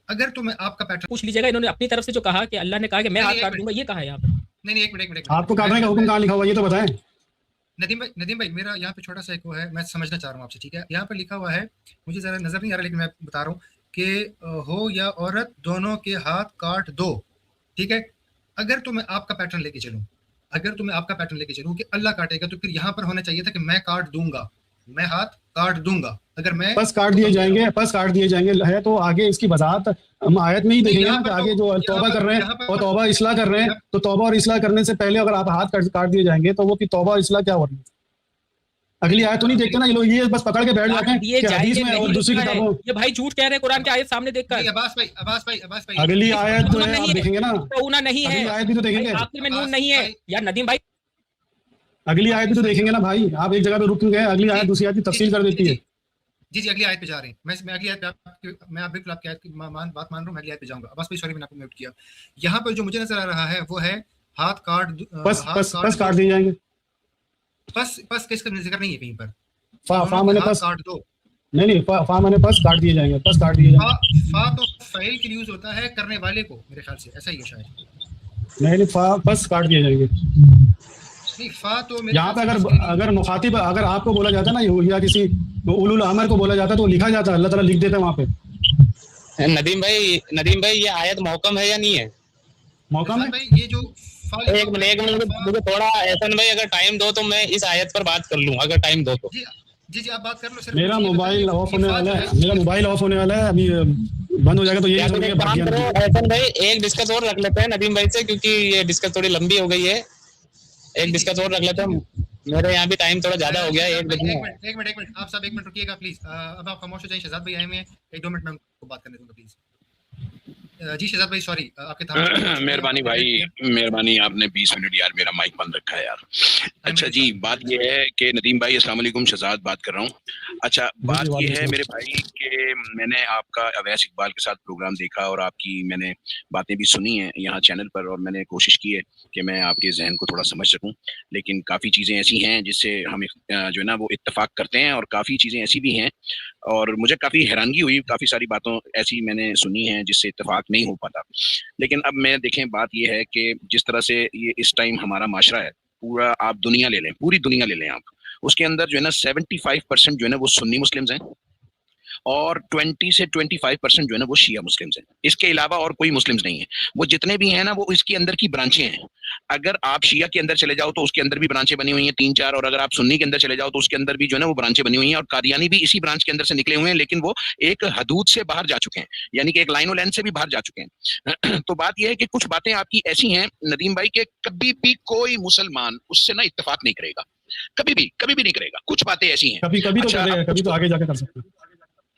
S3: अगर तुम्हें आपका पैटर्न
S4: पूछ लीजिएगा, इन्होंने अपनी तरफ से जो कहा कि अल्लाह ने कहा कि मैं हाथ काट दूंगा, ये कहा है यहाँ पर?
S3: नहीं एक मिनट
S2: आपको काटने का हुक्म कहाँ लिखा हुआ ये तो बताएं।
S3: नदीम भाई मेरा यहाँ पे छोटा सा एक वो है, मैं समझना चाह रहा हूँ आपसे, ठीक है। यहाँ पे लिखा हुआ है, मुझे जरा नजर नहीं आ रहा लेकिन मैं बता रहा हूँ कि हो या औरत दोनों के हाथ काट दो, ठीक है। अगर तुम्हें आपका पैटर्न लेके चलूं कि अल्लाह काटेगा, तो फिर यहाँ पर होना चाहिए था कि मैं काट दूंगा, मैं हाथ काट दूंगा। अगर मैं
S2: बस काट दिए जाएंगे है तो आगे इसकी वजाहत हम आयत में ही देखेंगे ना कि आगे जो तौबा कर रहे हैं और तौबा इस्लाह कर रहे हैं, तो तौबा और इस्लाह करने से पहले अगर आप हाथ काट दिए जाएंगे तो वो कि तौबा और इस्लाह क्या हो रही है? अगली आयत तो नहीं देखते ना ये लोग, ये बस पकड़ के बैठ जाते हैं कि हदीस में और दूसरी किताबों।
S4: ये भाई झूठ कह रहे हैं कुरान की आयत सामने देखकर।
S3: अब्बास भाई
S2: अगली आयत जो है आप देखेंगे ना,
S4: ऊना नहीं है,
S2: आयत भी तो देखेंगे,
S4: आखिर में नून नहीं है यार नदीम भाई।
S2: अगली आयत भी तो देखेंगे ना भाई, आप एक जगह पे रुक गए, अगली आयत दूसरी आयत की तफसील कर देती है।
S3: जी अगली आयत पे जा रहे हैं। मैं अगली आयत पे मैं आप बिल्कुल आपकी आयत की बात मान रहा हूँ, मैं अगली आयत पे जाऊंगा। अब्बास भाई सॉरी मैंने आपको म्यूट किया। यहाँ पर जो मुझे नजर आ रहा है वो है हाथ काट
S2: बस काट दिए जाएंगे।
S3: बस किसका जिक्र नहीं है कहीं पर।
S2: फा मैंने बस
S3: काट दो,
S2: नहीं फा मैंने बस काट दिए जाएंगे, बस काट दिए जाएंगे।
S3: फा तो फाइल के लिए यूज होता है करने वाले को, मेरे ख्याल से ऐसा ही है शायद।
S2: नहीं फा बस काट दिए जाएंगे।
S3: नहीं फा तो
S2: यहाँ पे अगर मुखातिब अगर आपको बोला जाता है ना या किसी उलुल अमर को बोला जाता है तो लिखा जाता है, अल्लाह ताला लिख देता है वहाँ पे।
S1: नदीम भाई ये आयत महकम है या नहीं है?
S2: महकम है।
S3: ये जो
S1: एक मिनट मुझे थोड़ा एहसन भाई अगर टाइम दो तो मैं इस आयत पर बात कर लूं, अगर टाइम दो तो।
S3: जी आप बात कर लो।
S2: मेरा मोबाइल ऑफ होने वाला है, अभी बंद हो जाएगा तो ये
S1: एहसन भाई एक डिस्कस और रख लेते हैं नदीम भाई से, क्योंकि ये डिस्कस थोड़ी लंबी हो गई है। एक डिस्कस और रख लेते हैं, मेरे यहाँ भी टाइम थोड़ा ज्यादा हो गया है।
S3: एक मिनट आप सब 1 मिनट रुकिएगा प्लीज। अब आप खामोश हो जाइए। शहजाद भाई आए हैं, 1-2 मिनट में उनको बात करने दूंगा प्लीज। जी शहजाद भाई सॉरी आपके
S5: मेहरबानी भाई, मेहरबानी, आपने 20 मिनट यार मेरा माइक बंद रखा है यार। अच्छा जी, बात ये है कि नदीम भाई अस्सलाम वालेकुम, शहजाद बात कर रहा हूँ। अच्छा बात ये है मेरे भाई कि मैंने आपका अवैस इकबाल के साथ प्रोग्राम देखा और आपकी मैंने बातें भी सुनी हैं यहाँ चैनल पर, और मैंने कोशिश की है कि मैं आपके जहन को थोड़ा समझ सकूँ। लेकिन काफ़ी चीज़ें ऐसी हैं जिससे हम जो है ना वो इत्तेफाक करते हैं, और काफ़ी चीज़ें ऐसी भी हैं और मुझे काफ़ी हैरानगी हुई, काफ़ी सारी बातों ऐसी मैंने सुनी हैं जिससे इत्तेफाक नहीं हो पाता। लेकिन अब मैं देखें, बात यह है कि जिस तरह से ये इस टाइम हमारा माशरा है, पूरा आप दुनिया ले लें, पूरी दुनिया ले लें आप, उसके अंदर जो है ना 75% जो है ना वो सुन्नी मुस्लिम्स हैं और 20 से 25% जो है ना वो शिया मुस्लिम्स हैं। इसके अलावा और कोई मुस्लिम्स नहीं है। वो जितने भी हैं ना वो इसके अंदर की ब्रांचें हैं। अगर आप शिया के अंदर चले जाओ तो उसके अंदर भी ब्रांचें बनी हुई हैं 3-4, और अगर आप सुन्नी के अंदर चले जाओ तो उसके अंदर भी जो है ना वो ब्रांचें बनी हुई हैं, और कादियानी भी इसी ब्रांच के अंदर से निकले हुए हैं, लेकिन वो एक हदूद से बाहर जा चुके हैं, यानी कि एक लाइन लेन से भी बाहर जा चुके हैं। तो बात यह है कि कुछ बातें आपकी ऐसी हैं नदीम भाई के कभी भी कोई मुसलमान उससे ना इत्तेफाक नहीं करेगा, कभी भी नहीं करेगा। कुछ बातें ऐसी हैं,
S2: कभी तो करेगा, कभी तो आगे जाके कर सकते हैं।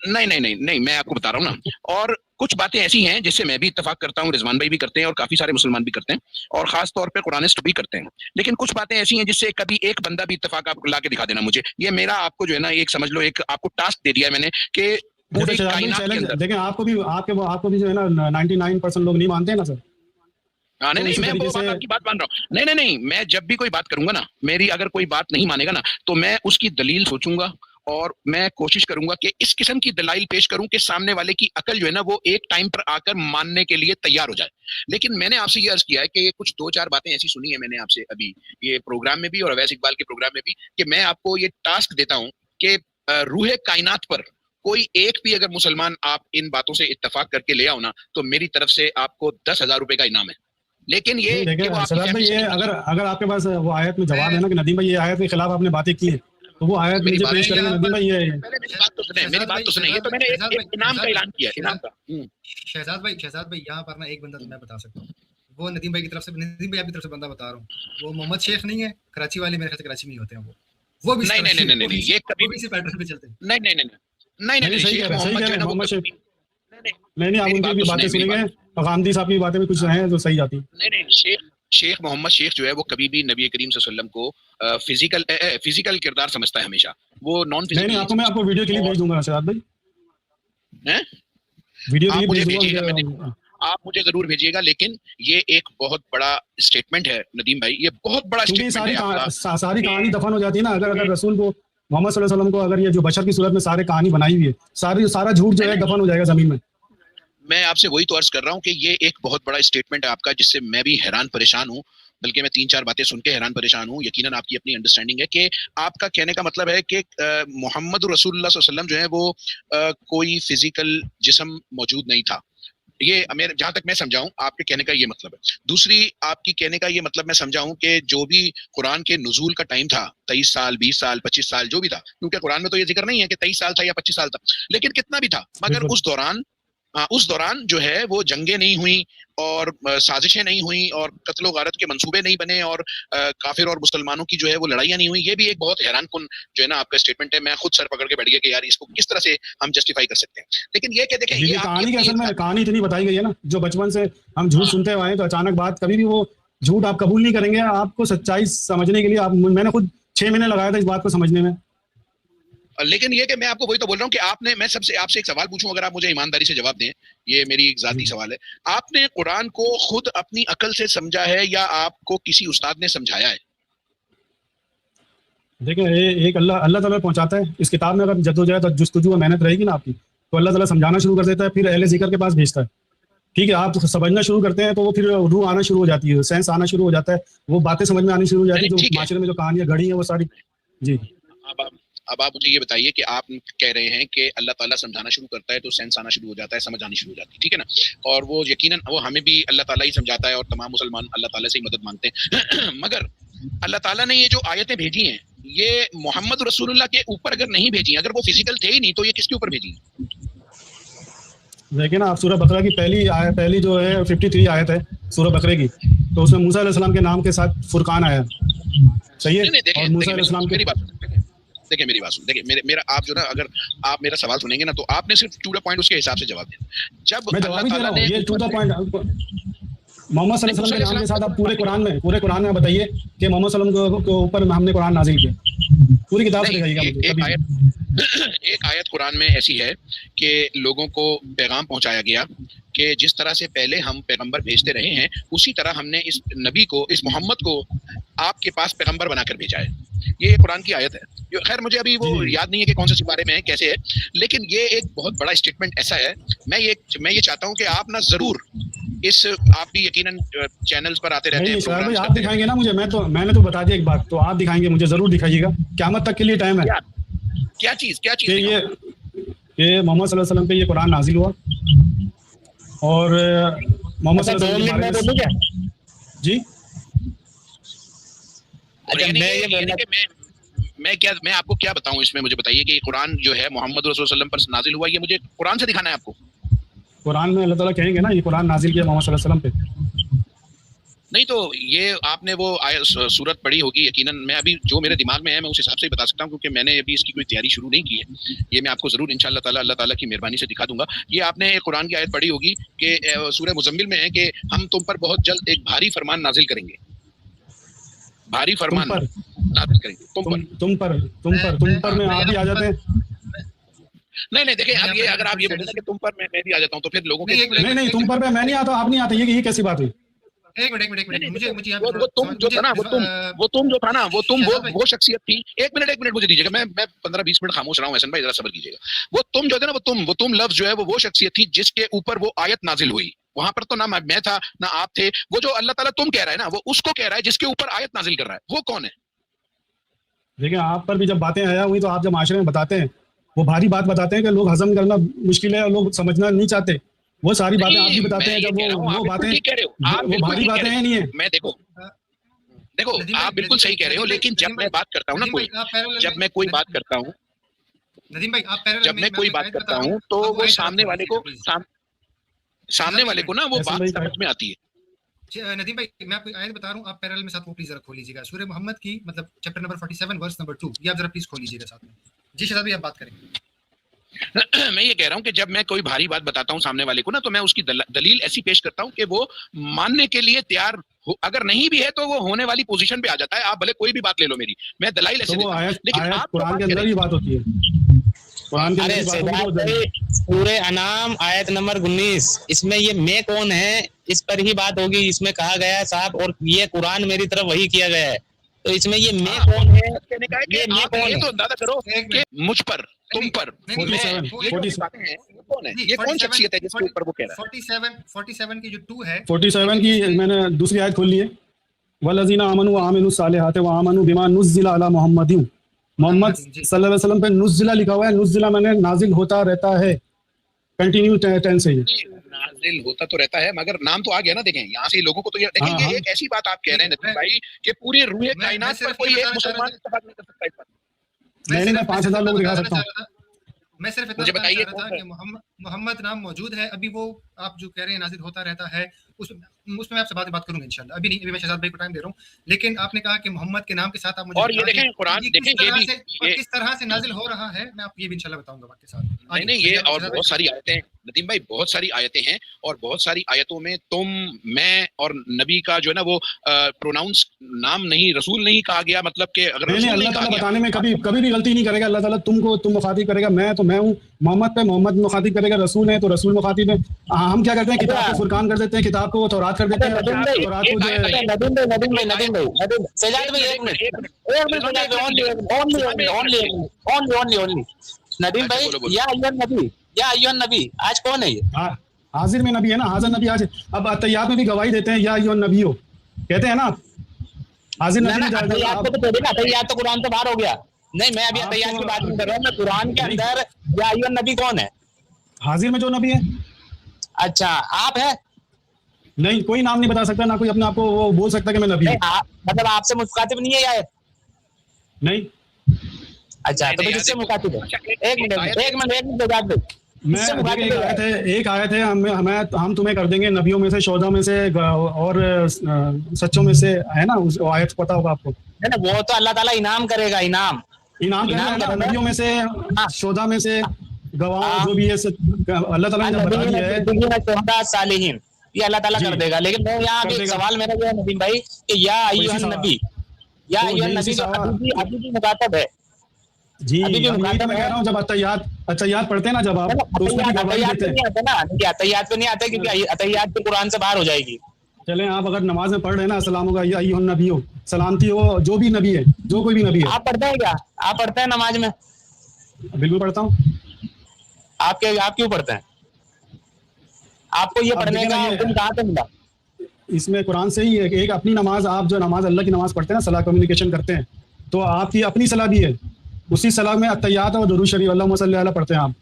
S5: नहीं, मैं आपको बता रहा हूँ ना। और कुछ बातें ऐसी हैं जिससे मैं भी इत्तेफाक करता हूँ, रिजवान भाई भी करते हैं और काफी सारे मुसलमान भी करते हैं, और खास तौर पे कुरानिस्ट भी करते हैं। लेकिन कुछ बातें ऐसी हैं जिससे कभी एक बंदा भी इत्तेफाक आप ला के दिखा देना मुझे। ये मेरा आपको जो है ना एक समझ लो एक आपको टास्क दे दिया है मैंने कि पूरे
S2: जैसे
S5: कायनात के
S2: चैलेंज
S5: अंदर।
S2: देखें, आपको भी जो है ना 99% लोग नहीं मानते हैं ना सर।
S5: हाँ, नहीं
S2: तो
S5: नहीं,
S2: इसी
S5: मैं
S2: तरीके
S5: वो बात
S2: से
S5: आपकी बात मान रहा हूँ। नहीं नहीं नहीं, मैं जब भी कोई बात करूंगा ना, मेरी अगर कोई बात नहीं मानेगा ना, तो मैं उसकी दलील सोचूंगा और मैं कोशिश करूंगा कि इस किस्म की दलाइल पेश करूं कि सामने वाले की अकल जो है ना वो एक टाइम पर आकर मानने के लिए तैयार हो जाए। लेकिन मैंने आपसे ये अर्ज किया है कि कुछ 2-4 बातें ऐसी सुनी है मैंने आपसे अभी ये प्रोग्राम में भी और अवैस इकबाल के प्रोग्राम में भी, कि मैं आपको ये टास्क देता हूं कि रूहे कायनात पर कोई एक भी अगर मुसलमान आप इन बातों से इत्तफाक करके ले आओ ना, तो मेरी तरफ से आपको 10,000 रुपए का इनाम है। लेकिन ये
S2: नहीं,
S5: कि वो
S2: देखें
S5: आपकी
S2: सदात भाई,
S5: फैमिली से
S2: ये
S5: नहीं।
S2: अगर आपके पास वो आयत में जवाब है ना कि नदीम भाई ये आयत के खिलाफ आपने बातें की है, तो वो आयत
S5: मेरी
S2: मुझे
S5: बात
S2: पेश करेंगे
S3: यहाँ
S2: नदीम
S3: पर
S2: भाई। ये
S5: पहले मेरी बात तो सुने, मेरी बात तो सुने। ये तो मैंने एक इनाम का ऐलान किया, इनाम का।
S3: शहजाद भाई यहाँ पर ना एक बंदा तो मैं बता सकता हूँ, वो नदीम भाई की तरफ से, नदीम भाई आपकी तरफ से बंदा बता रहा हूँ, वो मोहम्मद शेख नहीं है, कराची वाले, मेरे ख्याल से कराची में ही होते हैं वो भी
S5: नहीं नहीं नहीं नहीं, ये कभी
S3: भी इसी पैटर्न पे चलते हैं।
S5: नहीं नहीं नहीं नहीं नहीं,
S2: सही
S5: शेख
S2: कह रहे हैं,
S5: मोहम्मद जो है ना वो
S2: मोहम्मद शेख।
S5: कभी
S2: नहीं, आप
S5: मेरी
S2: उनकी
S5: बात
S2: भी
S5: तो
S2: बातें
S5: सुने, मेरी
S2: सुनेंगे, गांधी साहब की बातें भी कुछ हैं जो सही आती हैं।
S5: नहीं नहीं, शेख मोहम्मद शेख जो है वो कभी भी नबी करीम सल्लल्लाहु अलैहि वसल्लम को फिजिकल किरदार समझता है हमेशा, वो नॉन फिजिकल।
S2: नहीं, मैं आपको वीडियो क्लिप भेज दूंगा शहजाद भाई,
S5: हैं?
S2: वीडियो
S5: आप
S2: क्लिप
S5: मुझे
S2: भेज
S5: भेजिएगा, मैं
S2: दूंगा।
S5: देखूंगा, आप मुझे जरूर भेजिएगा। लेकिन ये एक बहुत बड़ा स्टेटमेंट है नदीम भाई, ये बहुत बड़ा
S2: क्योंकि
S5: स्टेटमेंट है आपका।
S2: सारी कहानी दफन हो जाती है ना अगर रसूल को, मोहम्मद सल्लल्लाहु अलैहि वसल्लम को अगर ये जो बशर की सूरत में सारे कहानी बनाई हुई है, सारा झूठ जो है दफन हो जाएगा जमीन में।
S5: मैं आपसे वही तो अर्ज कर रहा हूँ कि ये एक बहुत बड़ा स्टेटमेंट है आपका, जिससे मैं भी हैरान परेशान हूँ, बल्कि मैं 3-4 बातें सुन के हैरान परेशान हूँ। यकीनन आपकी अपनी अंडरस्टैंडिंग है कि आपका कहने का मतलब है कि मोहम्मद रसूलुल्लाह सल्लल्लाहु अलैहि वसल्लम जो है वो कोई फिजिकल जिस्म मौजूद नहीं था। ये मेरे जहां तक मैं समझाऊं आपके कहने का ये मतलब है। दूसरी आपकी कहने का ये मतलब मैं समझाऊं कि जो भी कुरान के नुजूल का टाइम था, 23 साल, 20 साल, 25 साल जो भी था, क्योंकि कुरान में तो ये जिक्र नहीं है कि 23 साल था या 25 साल था, लेकिन कितना भी था, मगर उस दौरान जो है वो जंगें नहीं हुई और साजिशें नहीं हुई और कत्ल व गारत के मंसूबे नहीं बने और काफिर और मुसलमानों की जो है वो लड़ाइयां नहीं हुई। ये भी एक बहुत हैरान कुन जो है ना आपका स्टेटमेंट है। मैं खुद सर पकड़ के बैठ गया कि यार इसको किस तरह से हम जस्टिफाई कर सकते हैं। लेकिन ये क्या देखें, ये
S2: कहानी असल में कहानी इतनी बताई गई है ना, जो बचपन से हम झूठ सुनते हुए आए, तो अचानक बात कभी भी वो झूठ आप कबूल नहीं करेंगे। आपको सच्चाई समझने के लिए मैंने खुद 6 महीने लगाया था इस बात को समझने में।
S5: लेकिन ये कि मैं आपको वही तो बोल रहा हूँ कि मैं आपसे एक सवाल पूछूं, अगर आप मुझे ईमानदारी से जवाब दें, ये मेरी एक जाती सवाल है, आपने कुरान को खुद अपनी अकल से समझा है या आपको किसी उस्ताद ने समझाया है?
S2: देखिए, एक अल्लाह ताला पहुंचाता है। इस किताब में अगर जद्दोजहद और जुस्तजू और मेहनत रहेगी ना आपकी, तो अल्लाह ताला समझाना शुरू कर देता है, फिर अहले जिक्र के पास भेजता है। ठीक है, आप समझना शुरू करते हैं तो वो फिर रूह आना शुरू हो जाती है, सेंस आना शुरू हो जाता है, वो बातें समझ में आनी शुरू हो जाती है, जो माशरे में जो कहानियां घड़ी हैं वो सारी। जी,
S5: अब आप मुझे ये बताइए कि आप कह रहे हैं कि अल्लाह ताला समझाना शुरू करता है तो सेंस आना शुरू हो जाता है, समझ आनी शुरू हो जाती है, ठीक है ना? और वो यकीनन वो हमें भी अल्लाह ताला ही समझाता है और तमाम मुसलमान अल्लाह ताला से ही मदद मांगते हैं। मगर अल्लाह ताला ने ये जो आयतें भेजी हैं, ये मोहम्मद रसूलुल्लाह के ऊपर अगर नहीं भेजी, अगर वो फिजिकल थे ही नहीं, तो ये किसके ऊपर भेजी?
S2: देखिए ना, आप सूरह बकरा की पहली जो है 53 आयत है सूरह बकरे की, तो उसमें मूसा अलैहिस्सलाम के नाम के साथ फुरकान आया, सही है? और मूसा अलैहिस्सलाम
S5: मेरी बात देखिए, मेरी बात सुन, देखिए मेरा आप जो ना, अगर आप मेरा सवाल सुनेंगे ना, तो आपने सिर्फ टू द पॉइंट उसके हिसाब से जवाब देना। जब
S2: मैं जवाब ही दे रहा हूं, ये टू द पॉइंट मोहम्मद सल्लल्लाहु अलैहि वसल्लम के नाम के साथ आप पूरे कुरान में बताइए कि मोहम्मद सल्लल्लाहु अलैहि वसल्लम के ऊपर हमने कुरान नाजिल किया, पूरी किताब से दिखाइएगा मुझे।
S5: एक आयत कुरान में ऐसी है कि लोगों को पैगाम पहुंचाया गया कि जिस तरह से पहले हम पैगंबर भेजते रहे हैं, उसी तरह हमने इस नबी को, इस मोहम्मद को आपके पास पैगंबर बनाकर भेजा है। ये कुरान की आयत है। खैर मुझे अभी वो याद नहीं है कि कौन से सिपारे में है, कैसे है, लेकिन ये एक बहुत बड़ा स्टेटमेंट ऐसा है। मैं ये चाहता हूँ कि आप ना जरूर इस, आप भी यकीनन चैनल्स पर आते रहते हैं,
S2: आप दिखाएंगे ना मुझे, मैंने तो बता दिया एक बात, तो आप दिखाएंगे मुझे, जरूर दिखाइएगा, क़यामत तक के लिए टाइम है।
S5: क्या चीज
S2: ये मोहम्मद सल्लल्लाहु अलैहि वसल्लम पे ये कुरान नाजिल हुआ और मोहम्मद सल्लल्लाहु अलैहि वसल्लम जी।
S5: मैं आपको क्या बताऊं इसमें, मुझे बताइए कि कुरान जो है मोहम्मद रसूल सल्लल्लाहु अलैहि वसल्लम पर नाजिल हुआ, ये मुझे कुरान से दिखाना है आपको।
S2: कुरान में अल्लाह ताला कहेंगे ना ये कुरान नाजिल किया मोहम्मद सल्लल्लाहु अलैहि वसल्लम पे।
S5: नहीं तो ये आपने वो सूरत पढ़ी होगी यकीनन। मैं अभी जो मेरे दिमाग में है मैं उस हिसाब से ही बता सकता हूँ, क्योंकि मैंने अभी इसकी कोई तैयारी शुरू नहीं की है। ये मैं आपको जरूर इंशाअल्लाह ताला अल्लाह ताला की मेहरबानी से दिखा दूंगा। ये आपने कुरान की आयत पढ़ी होगी कि सूरह मुज़म्मिल में है कि हम तुम पर बहुत जल्द एक भारी फरमान नाजिल करेंगे, भारी फरमान नाजिल करेंगे तुम पर में आप भी आ जाते हैं। नहीं देखिए, अब ये अगर आप ये बोले ना कि तुम पर मैं भी आ जाता हूँ, तो फिर लोगों के
S2: नहीं तुम पर मैं नहीं आता, आप नहीं आते, ये कैसी बात हुई?
S3: एक मिनट मुझे यहाँ
S5: वो तुम जो था ना, वो तुम जो था ना, वो शख्सियत थी। एक मिनट मुझे दीजिएगा, मैं 15-20 मिनट खामोश रहा हूँ एहसन भाई, जरा सब्र कीजिएगा। वो तुम जो थे ना, वो तुम लफ्ज जो है वो शख्सियत थी जिसके ऊपर वो आयत नाजिल हुई। वहां पर तो ना मैं था ना आप थे। वो जो अल्लाह ताला तुम कह रहा है ना, वो उसको कह रहा है जिसके ऊपर आयत नाजिल कर रहा है। वो कौन है?
S2: देखिए, आप पर भी जब बातें आया हुई तो आप जब माशरे में बताते हैं, वो भारी बात बताते हैं कि लोग हजम करना मुश्किल है और लोग समझना नहीं चाहते। वो सारी बातें आप भी बताते हैं, जब वो बातें वो भारी बातें हैं नहीं है।
S5: मैं देखो आप बिल्कुल सही कह रहे हो, लेकिन जब मैं बात करता हूँ ना, जब मैं कोई बात करता हूँ,
S3: नदीम भाई आप
S5: जब मैं कोई बात करता हूँ तो वो सामने वाले को ना वो बात समझ में आती है।
S3: नदीम भाई मैं आपको आयत बता रहा हूँ, आप पैरेलल में साथ में प्लीज जरा खोल लीजिएगा, सूरह मोहम्मद की मतलब चैप्टर नंबर 47 वर्स नंबर 2, ये आप जरा प्लीज खोल लीजिएगा साथ में। जी शहजाद भाई आप बात करेंगे।
S5: मैं ये कह रहा हूँ कि जब मैं कोई भारी बात बताता हूँ सामने वाले को ना, तो मैं उसकी दलील ऐसी पेश करता हूँ कि वो मानने के लिए तैयार हो। अगर नहीं भी है तो वो होने वाली पोजीशन पे आ जाता है। आप भले कोई भी बात ले लो मेरी, मैं दलील ऐसे देता हूं, लेकिन आप
S2: कुरान के अंदर ही बात होती है। कुरान के
S1: अरे सूरे अनाम आयत नंबर 19, इसमें ये मैं कौन है इस पर ही बात होगी। इसमें कहा गया है साहब, और ये कुरान मेरी तरफ वही किया गया है, तो इसमें ये मैं कौन है, ये मैं कौन है,
S5: तो अंदाजा करो कि मुझ पर, तुम पर, ये कौन शख्सियत है जिसके ऊपर वो कह रहा है?
S3: 47 की जो 2 है,
S2: 47 की मैंने दूसरी आयत खोल ली है। वल्लज़ीना आमनू व आमिलुस सालिहात व आमनू बिमा नुज़्ज़िला अला मुहम्मदिन। मोहम्मद सल्लल्लाहु अलैहि वसल्लम पे नुज़्ज़िला लिखा हुआ है, नुज़्ज़िला माने नाजिल होता रहता है, कंटिन्यू टेंस है ये।
S5: नाजिल होता तो रहता है, मगर नाम तो आ गया ना। देखें यहाँ से लोगों को तो ये देखें, ये एक ऐसी बात आप कह रहे हैं नदीम भाई कि पूरी रूह कायनात पर कोई एक मुसलमान इत्तेफाक नहीं कर सकता इस पर।
S2: मैं 5000 लोग दिखा सकता हूँ।
S3: मैं सिर्फ इतना
S5: मुझे बताइए
S3: था कि मोहम्मद नाम मौजूद है, अभी वो आप जो कह रहे हैं नाजिल होता रहता है, उसमें मैं आपसे बात करूंगा इंशाल्लाह। अभी नहीं, अभी मैं शहजाद भाई को टाइम दे रहा हूँ। लेकिन आपने कहा कि मोहम्मद के नाम के साथ आप मुझे,
S5: और ये देखें कुरान, देखें ये
S3: किस तरह से नाजिल हो रहा है, मैं आपको ये भी इंशाल्लाह बताऊंगा वक्त के साथ।
S5: नहीं ये और बहुत सारी आयतें हैं नदीम भाई, बहुत सारी आयतें हैं, और बहुत सारी आयतों में तुम, मैं और नबी का जो है ना वो प्रोनाउंस नाम नहीं, रसूल नहीं कहा गया। मतलब कि अगर
S2: अल्लाह ताला बताने में कभी भी गलती नहीं करेगा। अल्लाह ताला तुमको तुम मुखातिब करेगा, मैं तो मैं हूँ। मोहम्मद पे मोहम्मद मुखातिब करेगा, रसूल है तो रसूल मुखातिब है। हम क्या करते हैं, किताब को फुरकान कर देते हैं, किताब को तौरात कर देते हैं। तौरात को जो है
S1: नदीम भाई सजाद भाई एक मिनट नदीम भाई, या अय्युहन नबी आज कौन है ये?
S2: हाजिर में नबी है ना, हाजिर नबी आज। अब अतैयात में भी गवाही देते हैं, या अय्युहन नबी हो कहते हैं ना, हाजिर नबी।
S1: अतैयात तो कुरान से बाहर हो गया। नहीं, मैं अभी अतैयात की बात नहीं कर रहा हूँ, मैं कुरान के अंदर या अय्युहन नबी कौन है?
S2: हाजिर में जो नबी है।
S1: अच्छा, आप है?
S2: नहीं, कोई नाम नहीं बता सकता, ना कोई अपने आप को वो बोल सकता कि मैं नबी हूँ।
S1: मतलब आपसे मुखातिब नहीं है या?
S2: नहीं।
S1: अच्छा, तो किससे मुखातिब है? एक मिनट
S2: एक आयत है, हम तुम्हें कर देंगे नबियों में से, शोधा में से और सच्चों में से, है ना? उस आयत पता होगा आपको।
S1: है ना, वो तो अल्लाह ताला इनाम करेगा, इनाम
S2: नबियों में से, शोधा में से, गवाह जो भी है अल्लाह ताला ने बता दिया है,
S1: सालिहीन, ये अल्लाह ताला कर देगा। लेकिन मैं यहाँ भी सवाल मेरा जो है नदीम भाई कि या अय्युहन नबी, या अय्युहन नबी जो अभी भी मुखातिब है
S2: जी। अभी मैं कह रहा हूँ, जब अतैयात पढ़ते हैं ना, जब आप तो उसमें भी गवाही देते हैं
S1: ना, अतैयात पे नहीं आते क्योंकि अतैयात तो कुरान से बाहर हो जाएगी।
S2: चलें, आप अगर नमाज में पढ़ रहे हैं ना, अस्सलाम होगा या अय्युहन नबी हो, सलामती हो जो भी नबी है, जो कोई भी नबी है।
S1: आप पढ़ते हैं क्या? आप पढ़ते हैं नमाज में?
S2: बिल्कुल पढ़ता हूँ।
S1: आप क्यों पढ़ते हैं? आपको ये पढ़ने का हुक्म कहाँ से मिला?
S2: इसमें कुरान से ही है। एक अपनी नमाज, आप जो नमाज अल्लाह की नमाज पढ़ते हैं ना, सलाह कम्युनिकेशन करते हैं, तो आपकी अपनी सलाह भी है। उसी सलाह में अत्तहियात और दुरूद शरीफ अल्लाहुम्मा सल्ली अला पढ़ते हैं आप।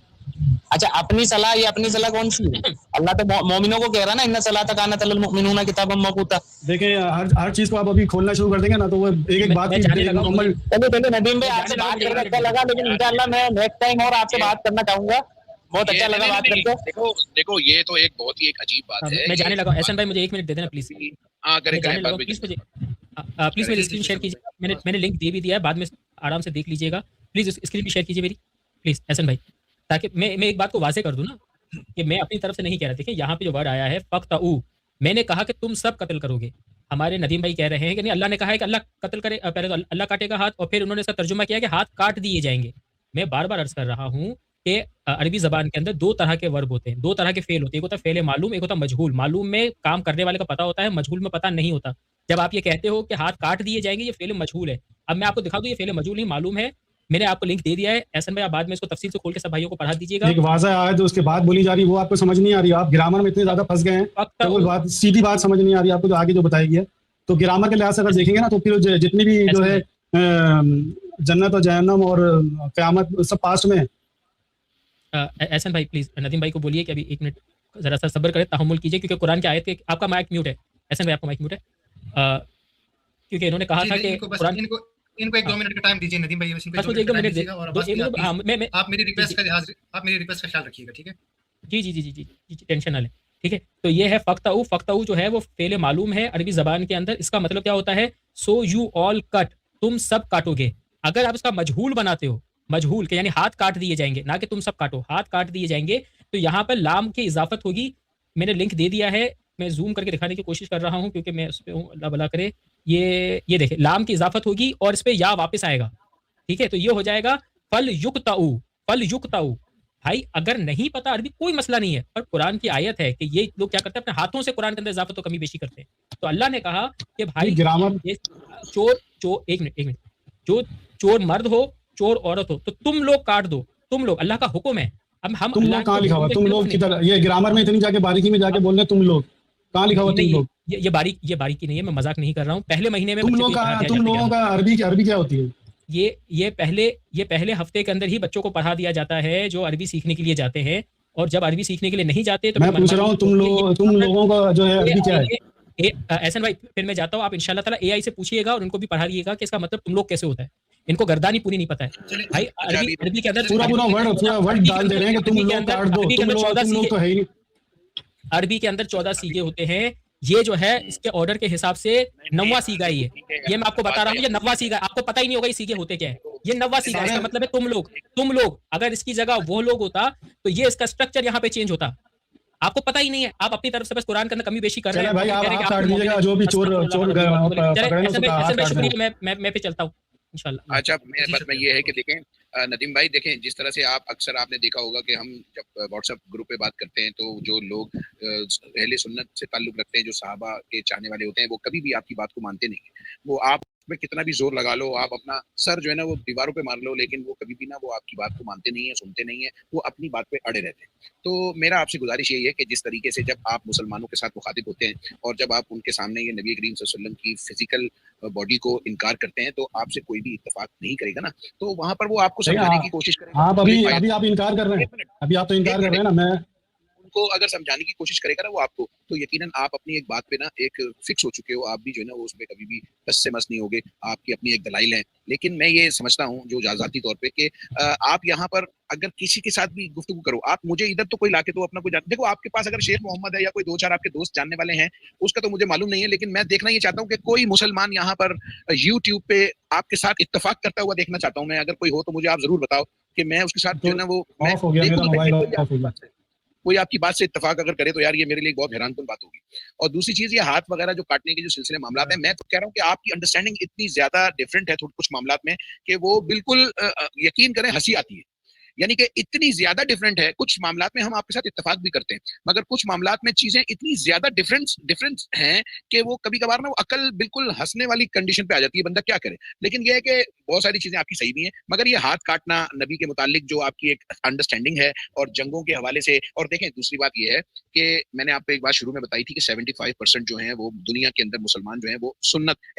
S1: अच्छा, अपनी सलाह, ये अपनी सलाह कौन सी है? अल्लाह तो मोमिनों को कह रहा है ना, इन्ना सलात कानत अलल मुमिनूना किताबन मौकूता।
S2: देखिए, हर चीज को आप अभी खोलना शुरू कर देंगे ना, तो वो एक बात की मुकम्मल।
S1: चलिए नदीम भाई, आपसे बात करके अच्छा लगा, लेकिन इंशाअल्लाह मैं नेक्स्ट टाइम और आपसे बात करना चाहूंगा। बहुत अच्छा लगा बात करके।
S5: देखो ये तो एक बहुत ही एक अजीब बात है।
S4: मैं जाने लगा। एहसन भाई मुझे 1 मिनट दे देना प्लीज। प्लीज मेरी स्क्रीन शेयर कीजिए। मैंने लिंक दे भी दिया है, बाद में आराम से देख लीजिएगा। प्लीज स्क्रीन भी शेयर कीजिए मेरी, प्लीज एहसन भाई, ताकि मैं एक बात को वाजे कर दूं ना कि मैं अपनी तरफ से नहीं कह रहा। देखिए यहाँ पे जो वर्ड आया है फ़क़्तऊ, मैंने कहा कि तुम सब कत्ल करोगे। हमारे नदीम भाई कह रहे हैं कि नहीं, अल्लाह ने कहा है कि अल्लाह कत्ल करे, पहले तो अल्लाह काटेगा हाथ, और फिर उन्होंने इसका तर्जुमा किया कि हाथ काट दिए जाएंगे। मैं बार बार अर्ज कर रहा हूँ कि अरबी ज़बान के अंदर 2 तरह के वर्ब होते हैं, 2 तरह के फ़ेल होते हैं। एक होता है फ़ेल मालूम, एक होता है मजहूल। मालूम में काम करने वाले का पता होता है, मजहूल में पता नहीं होता। जब आप ये कहते हो कि हाथ काट दिए जाएँगे, ये फ़ेल मजहूल है। अब मैं आपको दिखा दूँ, ये फ़ेल मजहूल नहीं, मालूम है। मैंने आपको लिंक दे दिया है। एहसन भाई, आप बाद में इसको तफ़सील से खोल के सब भाइयों को पढ़ा दीजिएगा।
S2: एक वाज़ह आयत जो उसके बाद बोली जा रही है वो आपको समझ नहीं आ रही, आप ग्रामर में इतने ज़्यादा फँस गए हैं
S4: वक्त
S2: तो वो बात सीधी बात समझ नहीं आ रही आपको जो आगे जो बताई गई है। तो ग्रामर के लिहाज से अगर देखेंगे ना तो फिर जितनी भी जो है जन्नत और जहन्नम और क़यामत सब पास्ट में है।
S4: एहसन भाई प्लीज़ नदीम भाई को बोलिए कि अभी 1 मिनट ज़रा-सा सब्र करें, तहम्मुल कीजिए, क्योंकि कुरान की आयत के आपका माइक म्यूट है। एहसन भाई, आपका माइक म्यूट है। क्योंकि इन्होंने कहा था कि कुरान
S3: इनको 1-2 मिनट का टाइम दीजिए नदीम भाई, बस
S4: बस मुझे 1-2 मिनट दे
S3: और
S4: दो। हाँ, मैं
S3: आप मेरी रिक्वेस्ट का ख्याल रखिएगा, ठीक है?
S4: जी, टेंशन ना लें, ठीक है? तो ये है फ़क्तऊ जो है वो फ़ेल मालूम है अरबी ज़बान के अंदर। इसका मतलब क्या होता है? सो यू ऑल कट, तुम सब काटोगे। अगर आप इसका मजहूल बनाते हो, मजहूल के यानी हाथ काट दिए जाएंगे, ना कि तुम सब काटो, हाथ काट दिए जाएंगे, तो यहाँ पर लाम की इजाफत होगी। मैंने लिंक दे दिया है, मैं जूम करके दिखाने की कोशिश कर रहा हूँ क्योंकि मैं उस पे हूँ, अल्लाह भला करे। ये देखिए, लाम की इजाफत होगी और इस पे या वापस आएगा, ठीक है? तो ये हो जाएगा फल युक्ताऊ। भाई अगर नहीं पता अरबी कोई मसला नहीं है, पर कुरान की आयत है कि ये लोग क्या करते हैं, अपने हाथों से कुरान के अंदर इजाफत तो कमी बेशी करते हैं। तो अल्लाह ने कहा कि भाई
S2: ग्रामर
S4: ये एक मिनट, जो चोर मर्द हो, चोर औरत हो, तो तुम लोग काट दो, तुम लोग, अल्लाह का हुक्म है। अब हम
S2: तुम लोग कहाँ लिखा हुआ? तुम लोग किधर? ये ग्रामर में इतनी जाके बारीकी में जाके बोल रहे तुम लोग, कहाँ लिखा हुआ तुम लोग?
S4: ये बारीकी नहीं है, मैं मजाक नहीं कर रहा हूँ। पहले महीने में
S2: तुम लोगों का अरबी क्या होती है?
S4: ये पहले हफ्ते के अंदर ही बच्चों को पढ़ा दिया जाता है जो अरबी सीखने के लिए जाते हैं, और जब अरबी सीखने के लिए नहीं जाते तो
S2: मैं पूछ रहा हूँ तुम लोगों का जो है अरबी क्या है?
S4: एहसन भाई, फिर मैं जाता हूँ, आप इंशाल्लाह ताला एआई से पूछिएगा और उनको भी पढ़ा दिएगा कि इसका मतलब तुम लोग कैसे होता है। इनको गर्दानी पूरी नहीं पता है भाई। अरबी के अंदर
S2: पूरा वर्ड डाल दे रहे हैं कि तुम लोग काट दो, तुम लोग तो है ही नहीं।
S4: अरबी के अंदर 14 सीगे होते हैं। ये जो है इसके ऑर्डर के हिसाब से 9वां सीगा ही है। ये मैं आपको बता रहा हूँ, ये 9वां सीगा, आपको पता ही नहीं होगा ये सीगे होते क्या है। ये 9वां सीगा, इसका मतलब है तुम लोग। अगर इसकी जगह वो लोग होता तो ये इसका स्ट्रक्चर यहाँ पे चेंज होता। आपको पता ही नहीं है, आप अपनी तरफ से बस कुरान के अंदर कमी बेशी कर रहे हैं
S2: भाई। आप काट दीजिएगा जो भी चोर
S4: शुक्रिया, मैं पे चलता हूँ इंशाल्लाह।
S5: अच्छा, मेरे बात में ये है कि देखें नदीम भाई, देखें जिस तरह से आप अक्सर आपने देखा होगा कि हम जब व्हाट्सएप ग्रुप पे बात करते हैं तो जो लोग अहले सुन्नत से ताल्लुक रखते हैं, जो सहाबा के चाहने वाले होते हैं, वो कभी भी आपकी बात को मानते नहीं है। वो आप में कितना भी जोर लगा लो, आप अपना सर जो है ना वो दीवारों पे मार लो, लेकिन वो कभी भी ना वो आपकी बात को मानते नहीं है, सुनते नहीं है, वो अपनी बात पे अड़े रहते हैं। तो मेरा आपसे गुजारिश यही है कि जिस तरीके से जब आप मुसलमानों के साथ मुखातिब होते हैं और जब आप उनके सामने ये नबी करीम सल्लल्लाहु अलैहि वसल्लम की फिजिकल बॉडी को इनकार करते हैं, तो आपसे कोई भी इत्तेफाक नहीं करेगा ना, तो वहां पर वो आपको समझाने की कोशिश करेगा।
S2: आप अभी आप इनकार कर रहे हैं, अभी आप तो इनकार कर रहे हैं ना। मैं
S5: उनको अगर समझाने की कोशिश करेगा ना वो आपको, तो यकीनन आप अपनी एक बात पे ना एक फिक्स हो चुके हो, आप भी जो है ना वो उसमें कभी भी बस से मस नहीं होगे, आपकी अपनी एक दलाइल है। लेकिन मैं ये समझता हूँ जो जाती तौर पे कि आप यहाँ पर अगर किसी के साथ भी गुफ्तगू करो, आप मुझे इधर तो कोई लाके तो अपना कोई देखो, आपके पास अगर शेख मोहम्मद है या कोई 2-4 आपके दोस्त जानने वाले हैं, उसका तो मुझे मालूम नहीं है, लेकिन मैं देखना ये चाहता हूँ कि कोई मुसलमान यहाँ पर यूट्यूब पे आपके साथ इत्तेफाक करता हुआ देखना चाहता हूँ मैं। अगर कोई हो तो मुझे आप जरूर बताओ कि मैं उसके साथ जो है ना वो
S2: ऑफ हो गया, मेरा मोबाइल ऑफ हो गया।
S5: कोई आपकी बात से इत्तेफाक अगर करे तो यार ये मेरे लिए बहुत हैरानकुन बात होगी। और दूसरी चीज, ये हाथ वगैरह जो काटने के जो सिलसिले मामला है, मैं तो कह रहा हूँ कि आपकी अंडरस्टैंडिंग इतनी ज्यादा डिफरेंट है कुछ मामला में कि वो बिल्कुल यकीन करें हंसी आती है। यानी कि इतनी ज्यादा डिफरेंट है, कुछ मामलात में हम आपके साथ इत्तेफाक भी करते हैं, मगर कुछ मामलात में चीजें इतनी ज्यादा डिफरेंस हैं कि वो कभी कभार ना वो अकल बिल्कुल हंसने वाली कंडीशन पे आ जाती है, बंदा क्या करे। लेकिन ये है कि बहुत सारी चीजें आपकी सही भी हैं, मगर ये हाथ काटना नबी के मुतालिक जो आपकी एक अंडरस्टैंडिंग है और जंगों के हवाले से, और देखें दूसरी बात ये है कि मैंने आपको एक बात शुरू में बताई थी कि 75% जो है वो दुनिया के अंदर मुसलमान जो है वो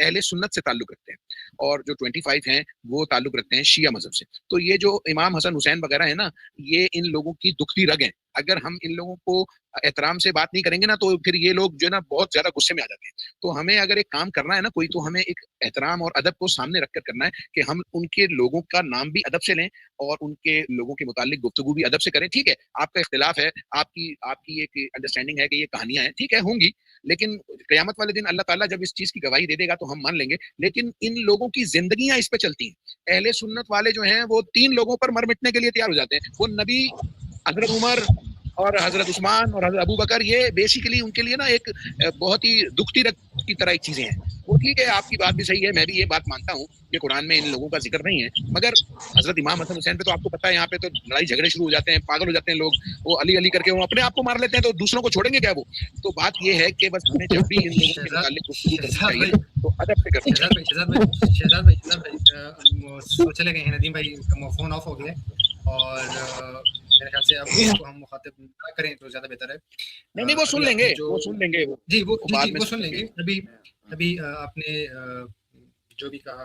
S5: अहले सुन्नत से ताल्लुक रखते हैं, और जो 25 हैं वो ताल्लुक रखते हैं शिया मजहब से। तो ये जो इमाम हसन हुसैन वगैरह है ना, ये इन लोगों की दुखती रग है। अगर हम इन लोगों को एहतराम से बात नहीं करेंगे ना, तो फिर ये लोग जो है ना बहुत ज्यादा गुस्से में आ जाते हैं। तो हमें अगर एक काम करना है ना कोई, तो हमें एक एहतराम और अदब को सामने रखकर करना है कि हम उनके लोगों का नाम भी अदब से लें और उनके लोगों के मुतालिक गुफ्तगू भी अदब से करें। ठीक है, आपका इख्तिलाफ है, आपकी एक अंडरस्टैंडिंग है कि ये कहानियां हैं, ठीक है, होंगी, लेकिन क़यामत वाले दिन अल्लाह ताला जब इस चीज की गवाही दे देगा तो हम मान लेंगे। लेकिन इन लोगों की जिंदगियां इस पे चलती हैं। अहले सुन्नत वाले जो हैं वो 3 लोगों पर मर मिटने के लिए तैयार हो जाते हैं। वो नबी, हजरत उमर और हजरत उस्मान और हजरत अबू बकर, ये बेसिकली उनके लिए ना एक बहुत ही दुखती रग की तरह एक चीजें हैं। वो ठीक है, आपकी बात भी सही है, मैं भी ये बात मानता हूँ कि कुरान में इन लोगों का जिक्र नहीं है, मगर हजरत इमाम हसन हुसैन पे तो आपको पता है यहाँ पे तो लड़ाई झगड़े शुरू हो जाते हैं, पागल हो जाते हैं लोग, वो अली अली करके वो अपने आप को मार लेते हैं, तो दूसरों को छोड़ेंगे क्या वो? तो बात ये है कि बस हमें जब भी इन लोगों के मुतालिक गुफ्तगू करनी चाहिए तो अदब से करनी चाहिए।
S3: शहजाद भाई चले गए हैं, नदीम भाई का फोन ऑफ हो गया और मेरे ख्याल से अब इसको हम मुखातिब ना करें तो ज्यादा बेहतर है।
S5: नहीं वो सुन लेंगे, वो सुन लेंगे
S3: जी, वो सुन लेंगे। अभी आपने जो भी कहा